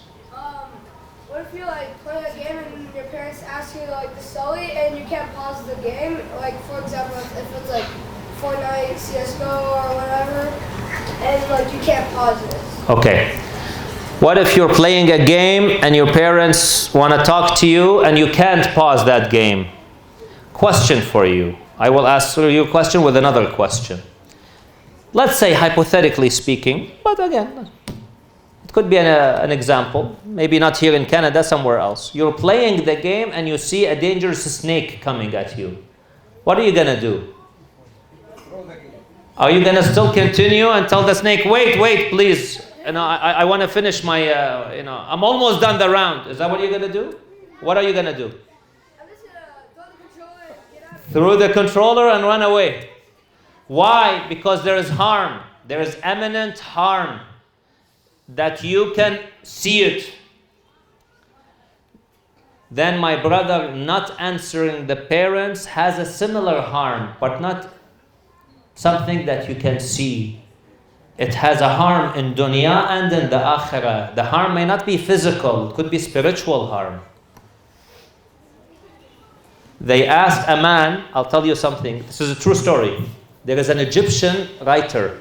What if you play a game and your parents ask you to sell it and you can't pause the game? Like for example, if it's Fortnite, CS:GO, or whatever, and you can't pause it. Okay.
What if you're playing a game and your parents want to talk to you and you can't pause that game? Question for you. I will answer your question with another question. Let's say hypothetically speaking, but again, it could be an example, maybe not here in Canada, somewhere else. You're playing the game and you see a dangerous snake coming at you. What are you going to do? Are you going to still continue and tell the snake, wait, please. I want to finish my, I'm almost done the round. Is that what you're going to do? What are you going to do?
I'm just going to throw the controller, get out.
Throw the controller and run away. Why? Because there is harm. There is imminent harm that you can see it. Then my brother, not answering the parents has a similar harm, but not something that you can see. It has a harm in dunya and in the akhirah. The harm may not be physical, it could be spiritual harm. They asked a man, I'll tell you something, this is a true story. There is an Egyptian writer,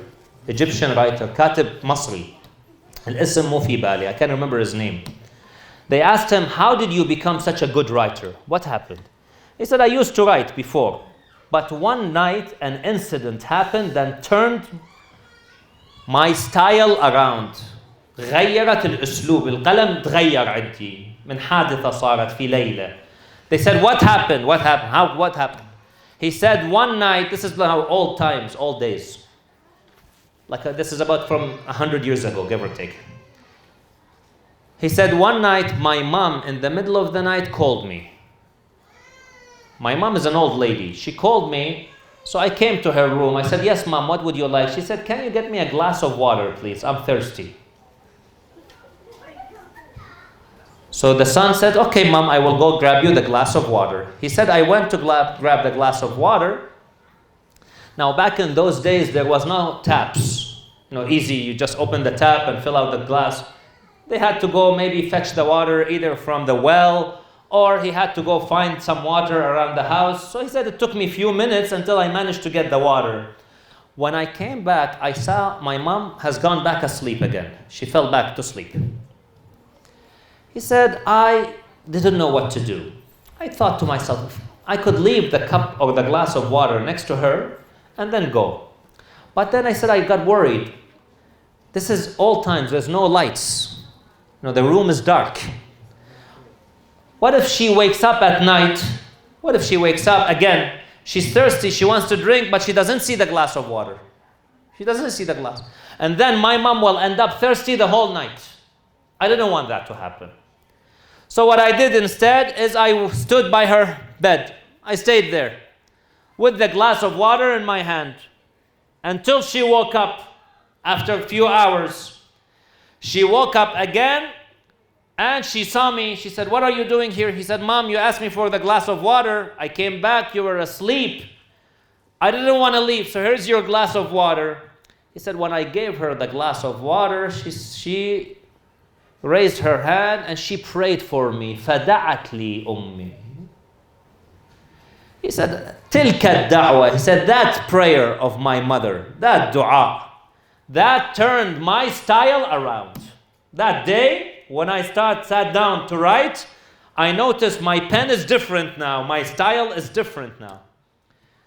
كاتب مصري. الاسم مو في بالي, I can't remember his name. They asked him, how did you become such a good writer? What happened? He said, I used to write before, but one night an incident happened that turned my style around. غيرت الأسلوب, القلم تغير عندي من حادثة صارت في ليلة. They said, what happened? What happened? What happened? He said, one night, this is how old times, old days. This is about from 100 years ago, give or take. He said, one night my mom in the middle of the night called me. My mom is an old lady. She called me, so I came to her room. I said, yes, mom, what would you like? She said, can you get me a glass of water, please? I'm thirsty. So the son said, okay, mom, I will go grab you the glass of water. He said, I went to grab the glass of water. Now, back in those days, there was no taps. Easy, you just open the tap and fill out the glass. They had to go maybe fetch the water either from the well, or he had to go find some water around the house. So he said it took me a few minutes until I managed to get the water. When I came back, I saw my mom has gone back asleep again. She fell back to sleep. He said, I didn't know what to do. I thought to myself, I could leave the cup or the glass of water next to her and then go. But then I said, I got worried. This is old times, there's no lights. The room is dark. What if she wakes up at night? What if she wakes up again? She's thirsty, she wants to drink, but she doesn't see the glass of water. She doesn't see the glass. And then my mom will end up thirsty the whole night. I didn't want that to happen. So what I did instead is I stood by her bed. I stayed there with the glass of water in my hand until she woke up after a few hours. She woke up again and she saw me. She said, what are you doing here? He said, Mom, you asked me for the glass of water. I came back, you were asleep. I didn't want to leave, so here's your glass of water. He said, when I gave her the glass of water, she raised her hand and she prayed for me. فَدَعَتْ لِي أُمِّي. He said, تِلْكَ الدَّعْوَةِ. He said, that prayer of my mother, that dua, that turned my style around. That day, when I sat down to write, I noticed my pen is different now. My style is different now.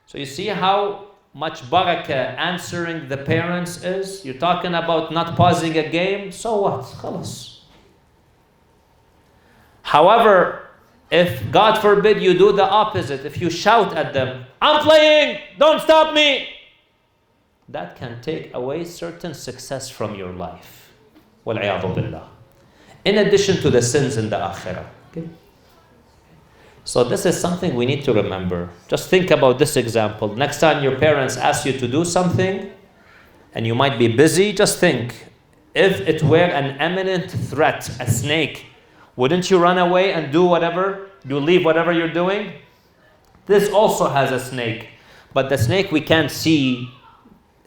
So you see how much barakah answering the parents is? You're talking about not pausing a game, so what? Khalas. However, if God forbid you do the opposite, if you shout at them, I'm playing, don't stop me, that can take away certain success from your life. وَالْعِيَاذُ بِاللَّهِ. In addition to the sins in the akhirah. Okay? So this is something we need to remember. Just think about this example. Next time your parents ask you to do something, and you might be busy, just think, if it were an imminent threat, a snake, wouldn't you run away and do whatever? You leave whatever you're doing? This also has a snake. But the snake we can't see,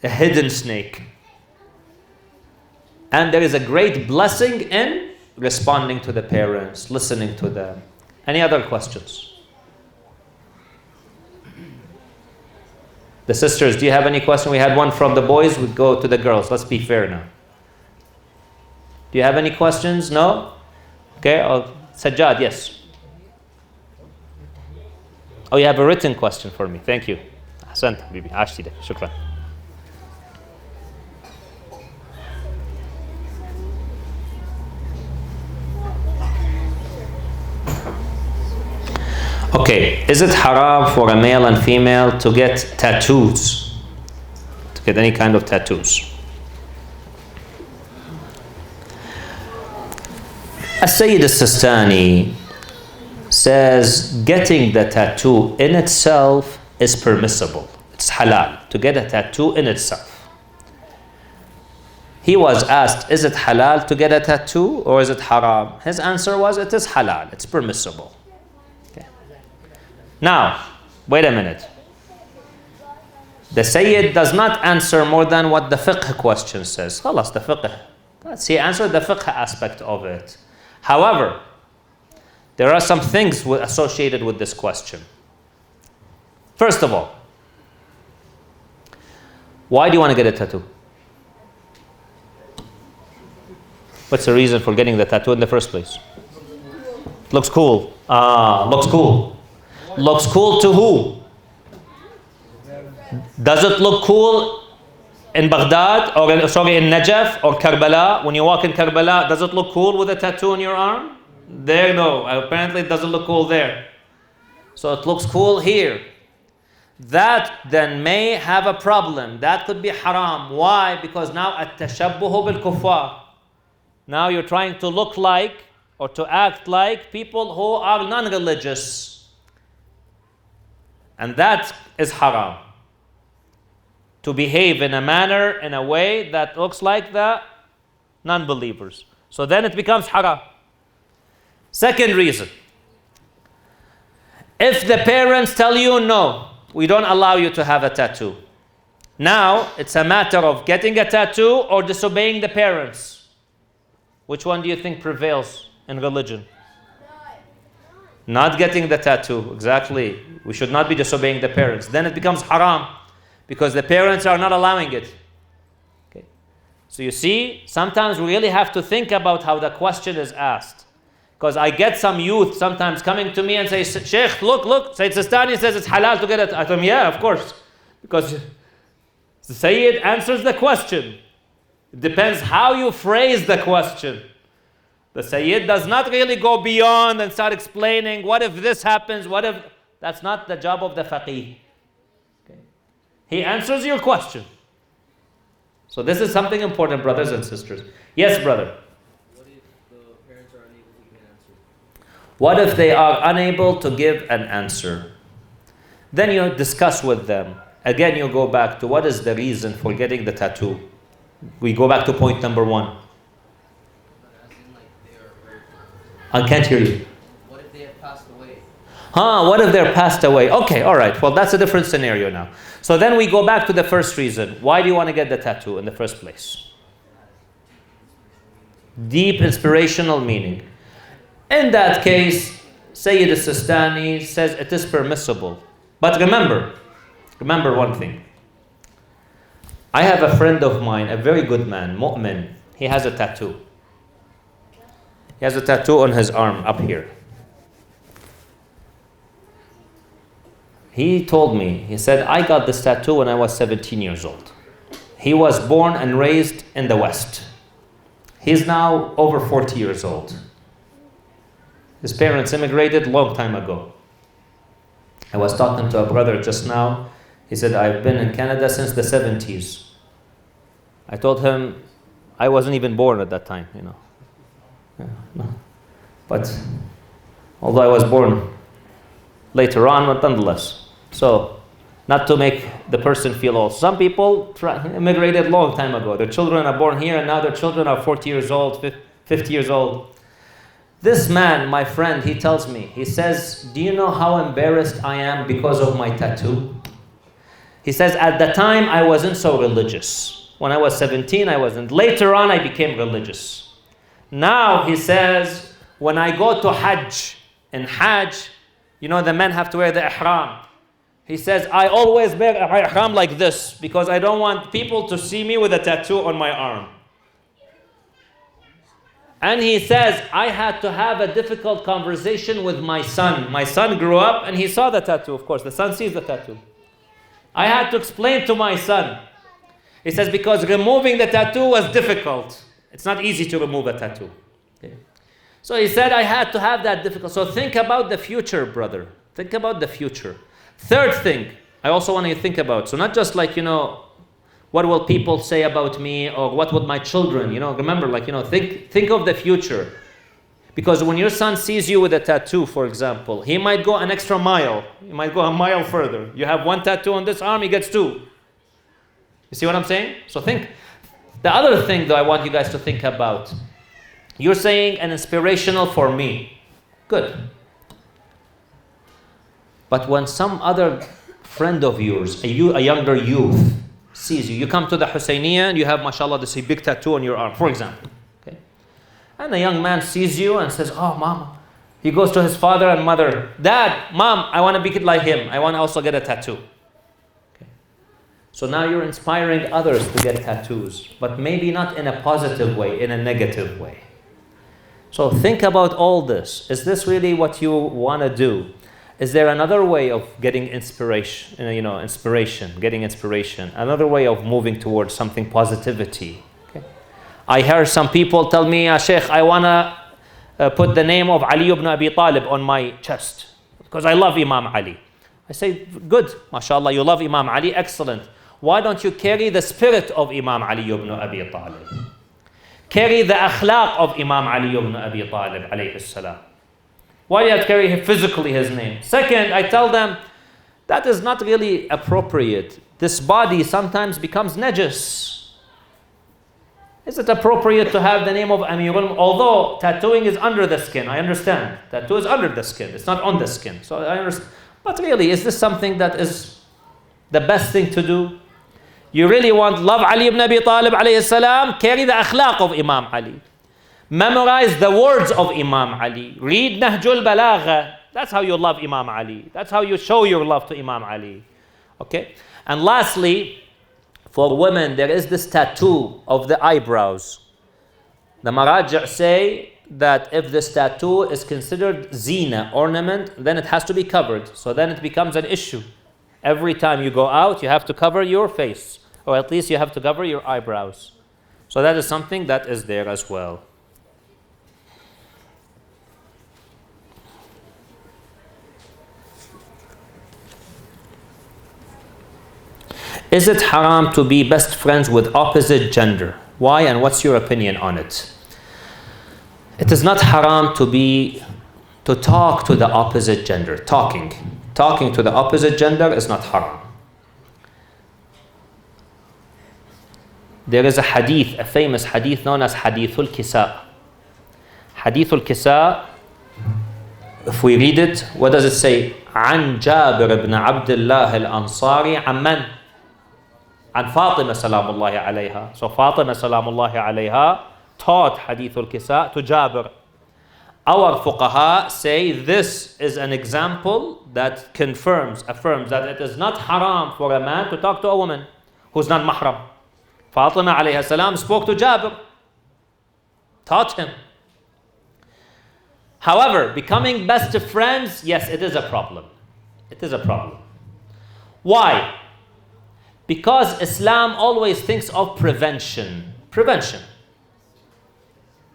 a hidden snake. And there is a great blessing in responding to the parents, listening to them. Any other questions? The sisters, do you have any question? We had one from the boys, we'd go to the girls. Let's be fair now. Do you have any questions? No? Okay, Sajjad, yes. Oh, you have a written question for me. Thank you. أحسنت حبيبي. عاشتي لك. شكرا. Okay, is it haram for a male and female to get tattoos? To get any kind of tattoos? As-Sayyid al-Sistani says getting the tattoo in itself is permissible. It's halal to get a tattoo in itself. He was asked, is it halal to get a tattoo or is it haram? His answer was, it is halal, it's permissible. Okay. Now, wait a minute. The Sayyid does not answer more than what the fiqh question says. Khalas, the fiqh. He answered the fiqh aspect of it. However, there are some things associated with this question. First of all, why do you want to get a tattoo? What's the reason for getting the tattoo in the first place? Looks cool. Looks cool. Looks cool to who? Does it look cool in Baghdad or in Najaf or Karbala? When you walk in Karbala, does it look cool with a tattoo on your arm? There, no. Apparently it doesn't look cool there. So it looks cool here. That then may have a problem. That could be haram. Why? Because now at-tashabbuhu bil-kuffar. Now you're trying to look like or to act like people who are non-religious. And that is haram. To behave in a manner, in a way that looks like the non-believers. So then it becomes haram. Second reason. If the parents tell you, no, we don't allow you to have a tattoo. Now, it's a matter of getting a tattoo or disobeying the parents. Which one do you think prevails in religion? Not getting the tattoo, exactly. We should not be disobeying the parents. Then it becomes haram because the parents are not allowing it. Okay. So you see, sometimes we really have to think about how the question is asked. Because I get some youth sometimes coming to me and say, Sheikh, look, Sayyid Sistani says it's halal to get it. I tell him, yeah, of course. Because the Sayyid answers the question. It depends how you phrase the question. The Sayyid does not really go beyond and start explaining, what if this happens, what if... That's not the job of the faqih. Okay. He answers your question. So this is something important, brothers and sisters. Yes, brother. What if they are unable to give an answer? Then you discuss with them. Again, you go back to what is the reason for getting the tattoo. We go back to point number 1. I can't hear you.
What if they have passed away?
What if they're passed away? Okay, all right. Well, that's a different scenario now. So then we go back to the first reason. Why do you want to get the tattoo in the first place? Deep inspirational meaning. In that case, Sayyid al-Sistani says it is permissible. But remember one thing. I have a friend of mine, a very good man, mu'min. He has a tattoo. He has a tattoo on his arm up here. He told me, he said, I got this tattoo when I was 17 years old. He was born and raised in the West. He's now over 40 years old. His parents immigrated a long time ago. I was talking to a brother just now. He said, I've been in Canada since the 70s. I told him, I wasn't even born at that time, you know. Yeah, no. But although I was born later on, but nonetheless. So, not to make the person feel old. Some people immigrated a long time ago. Their children are born here and now their children are 40 years old, 50 years old. This man, my friend, he tells me, he says, do you know how embarrassed I am because of my tattoo? He says, at the time, I wasn't so religious. When I was 17, I wasn't. Later on, I became religious. Now, he says, when I go to Hajj, in Hajj, you know, the men have to wear the ihram. He says, I always wear a ihram like this because I don't want people to see me with a tattoo on my arm. And he says, I had to have a difficult conversation with my son. My son grew up and he saw the tattoo, of course. The son sees the tattoo. I had to explain to my son. He says, because removing the tattoo was difficult. It's not easy to remove a tattoo. Okay. So he said, I had to have that difficult. So think about the future, brother. Think about the future. Third thing, I also want you to think about. So not just like, you know, what will people say about me, or what would my children, you know, remember, like, you know, think of the future. Because when your son sees you with a tattoo, for example, he might go an extra mile. He might go a mile further. You have one tattoo on this arm, he gets 2. You see what I'm saying? So think. The other thing, though, I want you guys to think about. You're saying an inspirational for me. Good. But when some other friend of yours, a younger youth, sees you. You come to the Husayniyah and you have, mashallah, this big tattoo on your arm, for example. Okay? And a young man sees you and says, oh, mom. He goes to his father and mother. Dad, mom, I want to be like him. I want to also get a tattoo. Okay? So now you're inspiring others to get tattoos, but maybe not in a positive way, in a negative way. So think about all this. Is this really what you want to do? Is there another way of getting inspiration, getting inspiration, another way of moving towards something positivity? Okay. I heard some people tell me, Sheikh, I want to put the name of Ali ibn Abi Talib on my chest because I love Imam Ali. I say, good, mashallah, you love Imam Ali, excellent. Why don't you carry the spirit of Imam Ali ibn Abi Talib? carry the akhlaq of Imam Ali ibn Abi Talib alayhi salam. Why do you have to carry physically his name? Second, I tell them, that is not really appropriate. This body sometimes becomes najis. Is it appropriate to have the name of Amirul? Although tattooing is under the skin, I understand. Tattoo is under the skin, it's not on the skin. So I understand. But really, is this something that is the best thing to do? You really want love Ali ibn Abi Talib alayhi salam? Carry the akhlaq of Imam Ali. Memorize the words of Imam Ali. Read Nahjul Balagha. That's how you love Imam Ali. That's how you show your love to Imam Ali. Okay? And lastly, for women, there is this tattoo of the eyebrows. The Maraji' say that if this tattoo is considered zina, ornament, then it has to be covered. So then it becomes an issue. Every time you go out, you have to cover your face. Or at least you have to cover your eyebrows. So that is something that is there as well. Is it haram to be best friends with opposite gender? Why and what's your opinion on it? It is not haram to talk to the opposite gender. Talking to the opposite gender is not haram. There is a hadith, a famous hadith known as Hadithul Kisa. Hadithul Kisa, if we read it, what does it say? عن جابر بن عبد الله الأنصاري عن من؟ عن فاطمة سلام الله عليها. So Fatima سلام الله عليها taught Hadithul Kisa to Jabir. Our fuqaha say this is an example that affirms that it is not haram for a man to talk to a woman who's not mahram. Fatima alayhi salam spoke to Jabir, taught him. However, becoming best of friends, yes, it is a problem. It is a problem. Why? Because Islam always thinks of prevention. Prevention.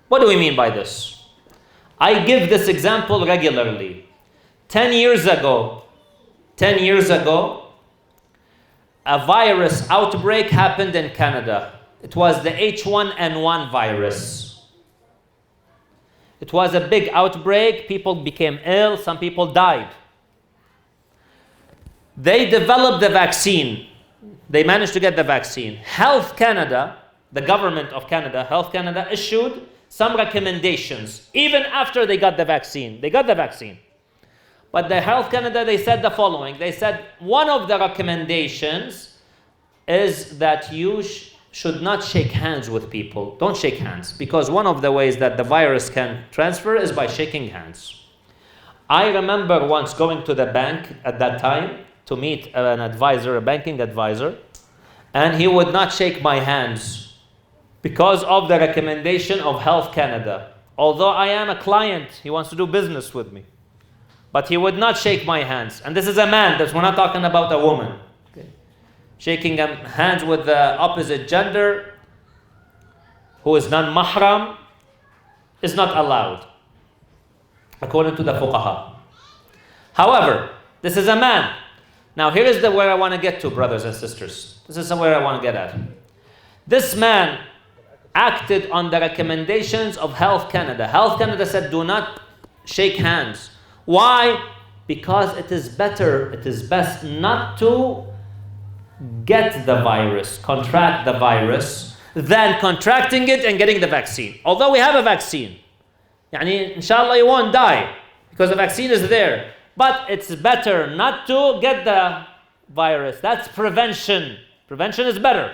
What do we mean by this? I give this example regularly. 10 years ago, a virus outbreak happened in Canada. It was the H1N1 virus. It was a big outbreak. People became ill. Some people died. They developed the vaccine. They managed to get the vaccine. Health Canada, the government of Canada, Health Canada issued some recommendations even after they got the vaccine. They got the vaccine. But the Health Canada, they said the following. They said one of the recommendations is that you should not shake hands with people. Don't shake hands, because one of the ways that the virus can transfer is by shaking hands. I remember once going to the bank at that time to meet an advisor, a banking advisor, and he would not shake my hands because of the recommendation of Health Canada. Although I am a client, he wants to do business with me. But he would not shake my hands. And this is a man, we're not talking about a woman. Okay. Shaking hands with the opposite gender who is non-mahram is not allowed, according to the fuqaha. However, this is a man. Now here is where I want to get to, brothers and sisters. This is somewhere I want to get at. This man acted on the recommendations of Health Canada. Health Canada said, do not shake hands. Why? Because it is best not to get the virus, contract the virus, than contracting it and getting the vaccine. Although we have a vaccine. Yani, inshallah, you won't die because the vaccine is there. But it's better not to get the virus. That's prevention. Prevention is better.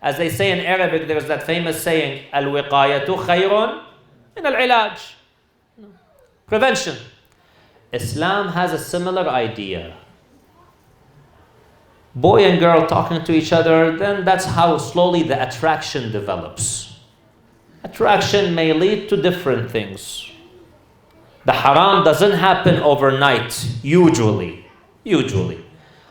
As they say in Arabic, there's that famous saying, Al-wiqayatu khayrun min al-ilaj. Prevention. Islam has a similar idea. Boy and girl talking to each other, then that's how slowly the attraction develops. Attraction may lead to different things. The haram doesn't happen overnight, usually.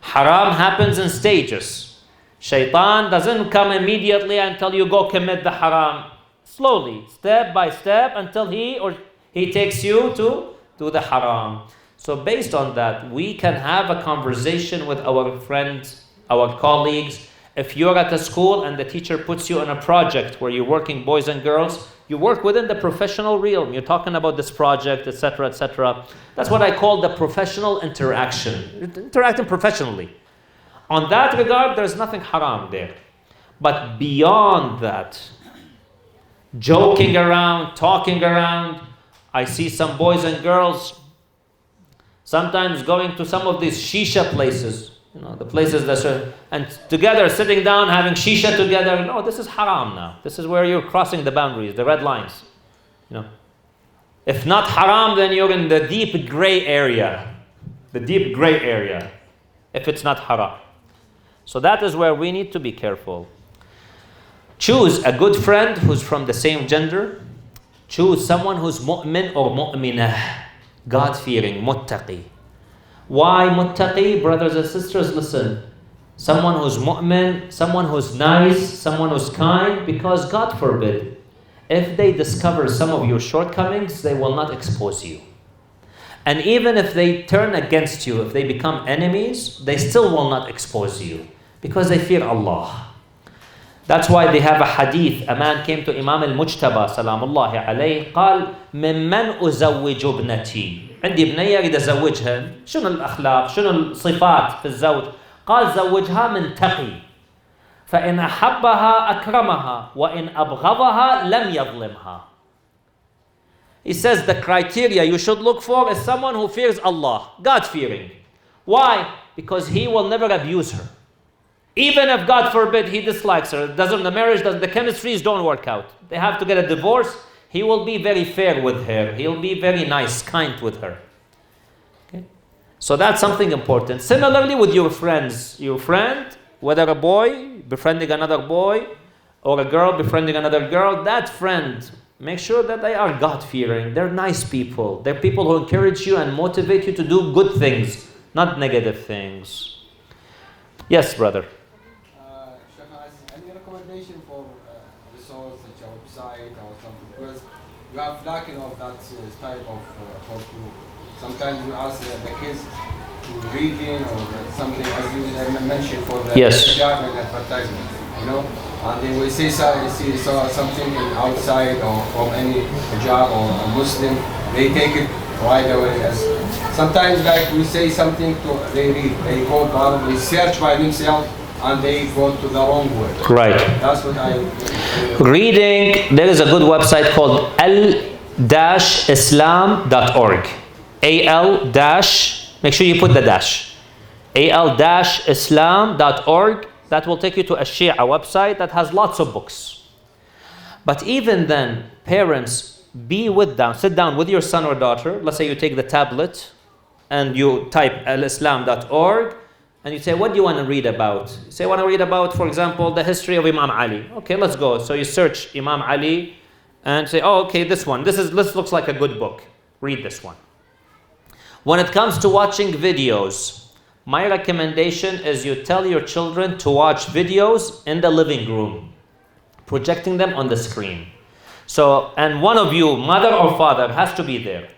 Haram happens in stages. Shaitan doesn't come immediately until you go commit the haram. Slowly, step by step, until he takes you to the haram. So based on that, we can have a conversation with our friends, our colleagues, If you're at a school and the teacher puts you on a project where you're working boys and girls, you work within the professional realm. You're talking about this project, etc., etc. That's what I call the professional interaction. Interacting professionally. On that regard, there's nothing haram there. But beyond that, joking around, talking around, I see some boys and girls sometimes going to some of these shisha places, the places that are, and together sitting down having shisha together. No, this is haram now. This is where you're crossing the boundaries, the red lines. If not haram, then you're in the deep gray area. The deep gray area, if it's not haram. So that is where we need to be careful. Choose a good friend who's from the same gender. Choose someone who's mu'min or mu'minah, God-fearing, muttaqi. Why muttaqi? Brothers and sisters, listen. Someone who's mu'min, someone who's nice, someone who's kind, because God forbid, if they discover some of your shortcomings, they will not expose you. And even if they turn against you, if they become enemies, they still will not expose you, because they fear Allah. That's why they have a hadith. A man came to Imam Al-Mujtaba salamullahi alayhi, قال ممن أزوج ابنتي. عندي بنية أريد أزوجها. شنو الأخلاق؟ شنو الصفات في الزوج؟ قال زوجها من تقي. فإن أحبها أكرمها وإن أبغضها لم يظلمها. He says the criteria you should look for is someone who fears Allah, God-fearing. Why? Because he will never abuse her. Even if, God forbid, he dislikes her, the chemistries don't work out. They have to get a divorce. He will be very fair with her. He'll be very nice, kind with her. Okay? So that's something important. Similarly with your friends. Your friend, whether a boy befriending another boy or a girl befriending another girl, that friend, make sure that they are God-fearing. They're nice people. They're people who encourage you and motivate you to do good things, not negative things. Yes, brother.
Any recommendation for resource such as website or something? Because you have lacking of that type of for sometimes you ask the kids to reading or something as you mentioned for the hijab and advertisement, and they will see something outside or from any hijab or a Muslim, they take it right away. Sometimes like we say something they read, they go probably search by themselves and they go to the wrong way.
Right.
That's what I...
Reading, there is a good website called al-islam.org. Make sure you put the dash. al-islam.org. That will take you to a Shia website that has lots of books. But even then, parents, sit down with your son or daughter. Let's say you take the tablet and you type al-islam.org and you say, what do you want to read about? You say, I want to read about, for example, the history of Imam Ali. Okay, let's go. So you search Imam Ali and say, oh, okay, this one. This looks like a good book. Read this one. When it comes to watching videos, my recommendation is you tell your children to watch videos in the living room, projecting them on the screen. So, and one of you, mother or father, has to be there.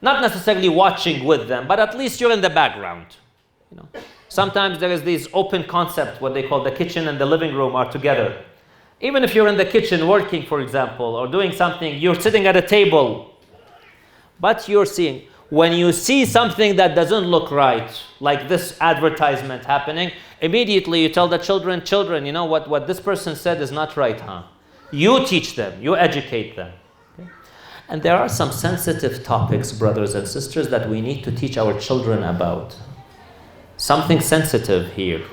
Not necessarily watching with them, but at least you're in the background. Sometimes there is this open concept, what they call the kitchen and the living room are together. Even if you're in the kitchen working, for example, or doing something, you're sitting at a table, but you're seeing. When you see something that doesn't look right, like this advertisement happening, immediately you tell the children, what this person said is not right, huh? You teach them, you educate them. Okay? And there are some sensitive topics, brothers and sisters, that we need to teach our children about. Something sensitive here.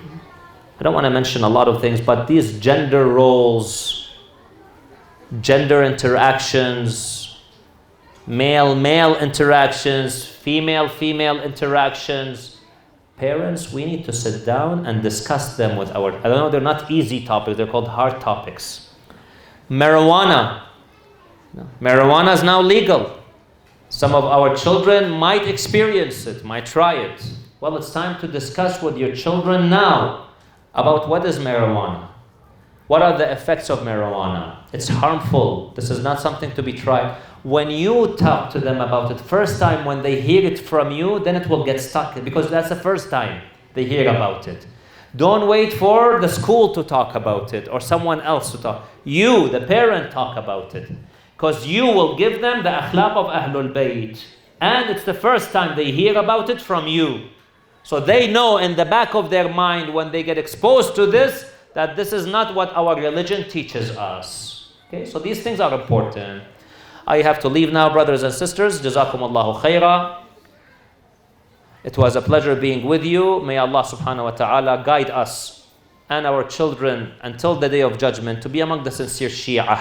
I don't want to mention a lot of things, but these gender roles, gender interactions, male interactions, female interactions. Parents, we need to sit down and discuss them with I don't know, they're not easy topics, they're called hard topics. Marijuana. Marijuana is now legal. Some of our children might experience it, might try it. Well, it's time to discuss with your children now about what is marijuana. What are the effects of marijuana? It's harmful. This is not something to be tried. When you talk to them about it, first time when they hear it from you, then it will get stuck because that's the first time they hear about it. Don't wait for the school to talk about it or someone else to talk. You, the parent, talk about it. Because you will give them the akhlaq of Ahlul Bayt. And it's the first time they hear about it from you. So they know in the back of their mind when they get exposed to this, that this is not what our religion teaches us. Okay, so these things are important. I have to leave now, brothers and sisters. Jazakumullahu khaira. It was a pleasure being with you. May Allah subhanahu wa ta'ala guide us and our children until the day of judgment to be among the sincere Shia,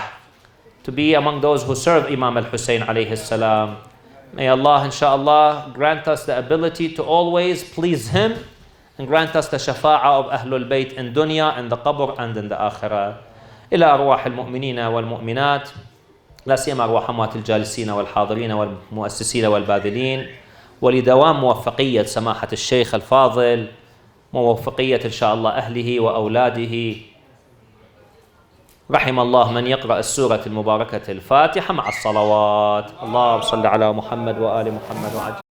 to be among those who serve Imam Al-Hussein alayhi salam. May Allah inshaAllah grant us the ability to always please Him and grant us the shafa'ah of Ahlul Bayt in dunya, in the qabr and in the akhirah. إلى أرواح المؤمنين والمؤمنات لا سيما أرواح أموات الجالسين والحاضرين والمؤسسين والباذلين ولدوام موفقية سماحة الشيخ الفاضل، موفقية إن شاء الله أهله وأولاده. رحم الله من يقرأ السورة المباركة الفاتحة مع الصلوات. اللهم صل على محمد وآل محمد وعجل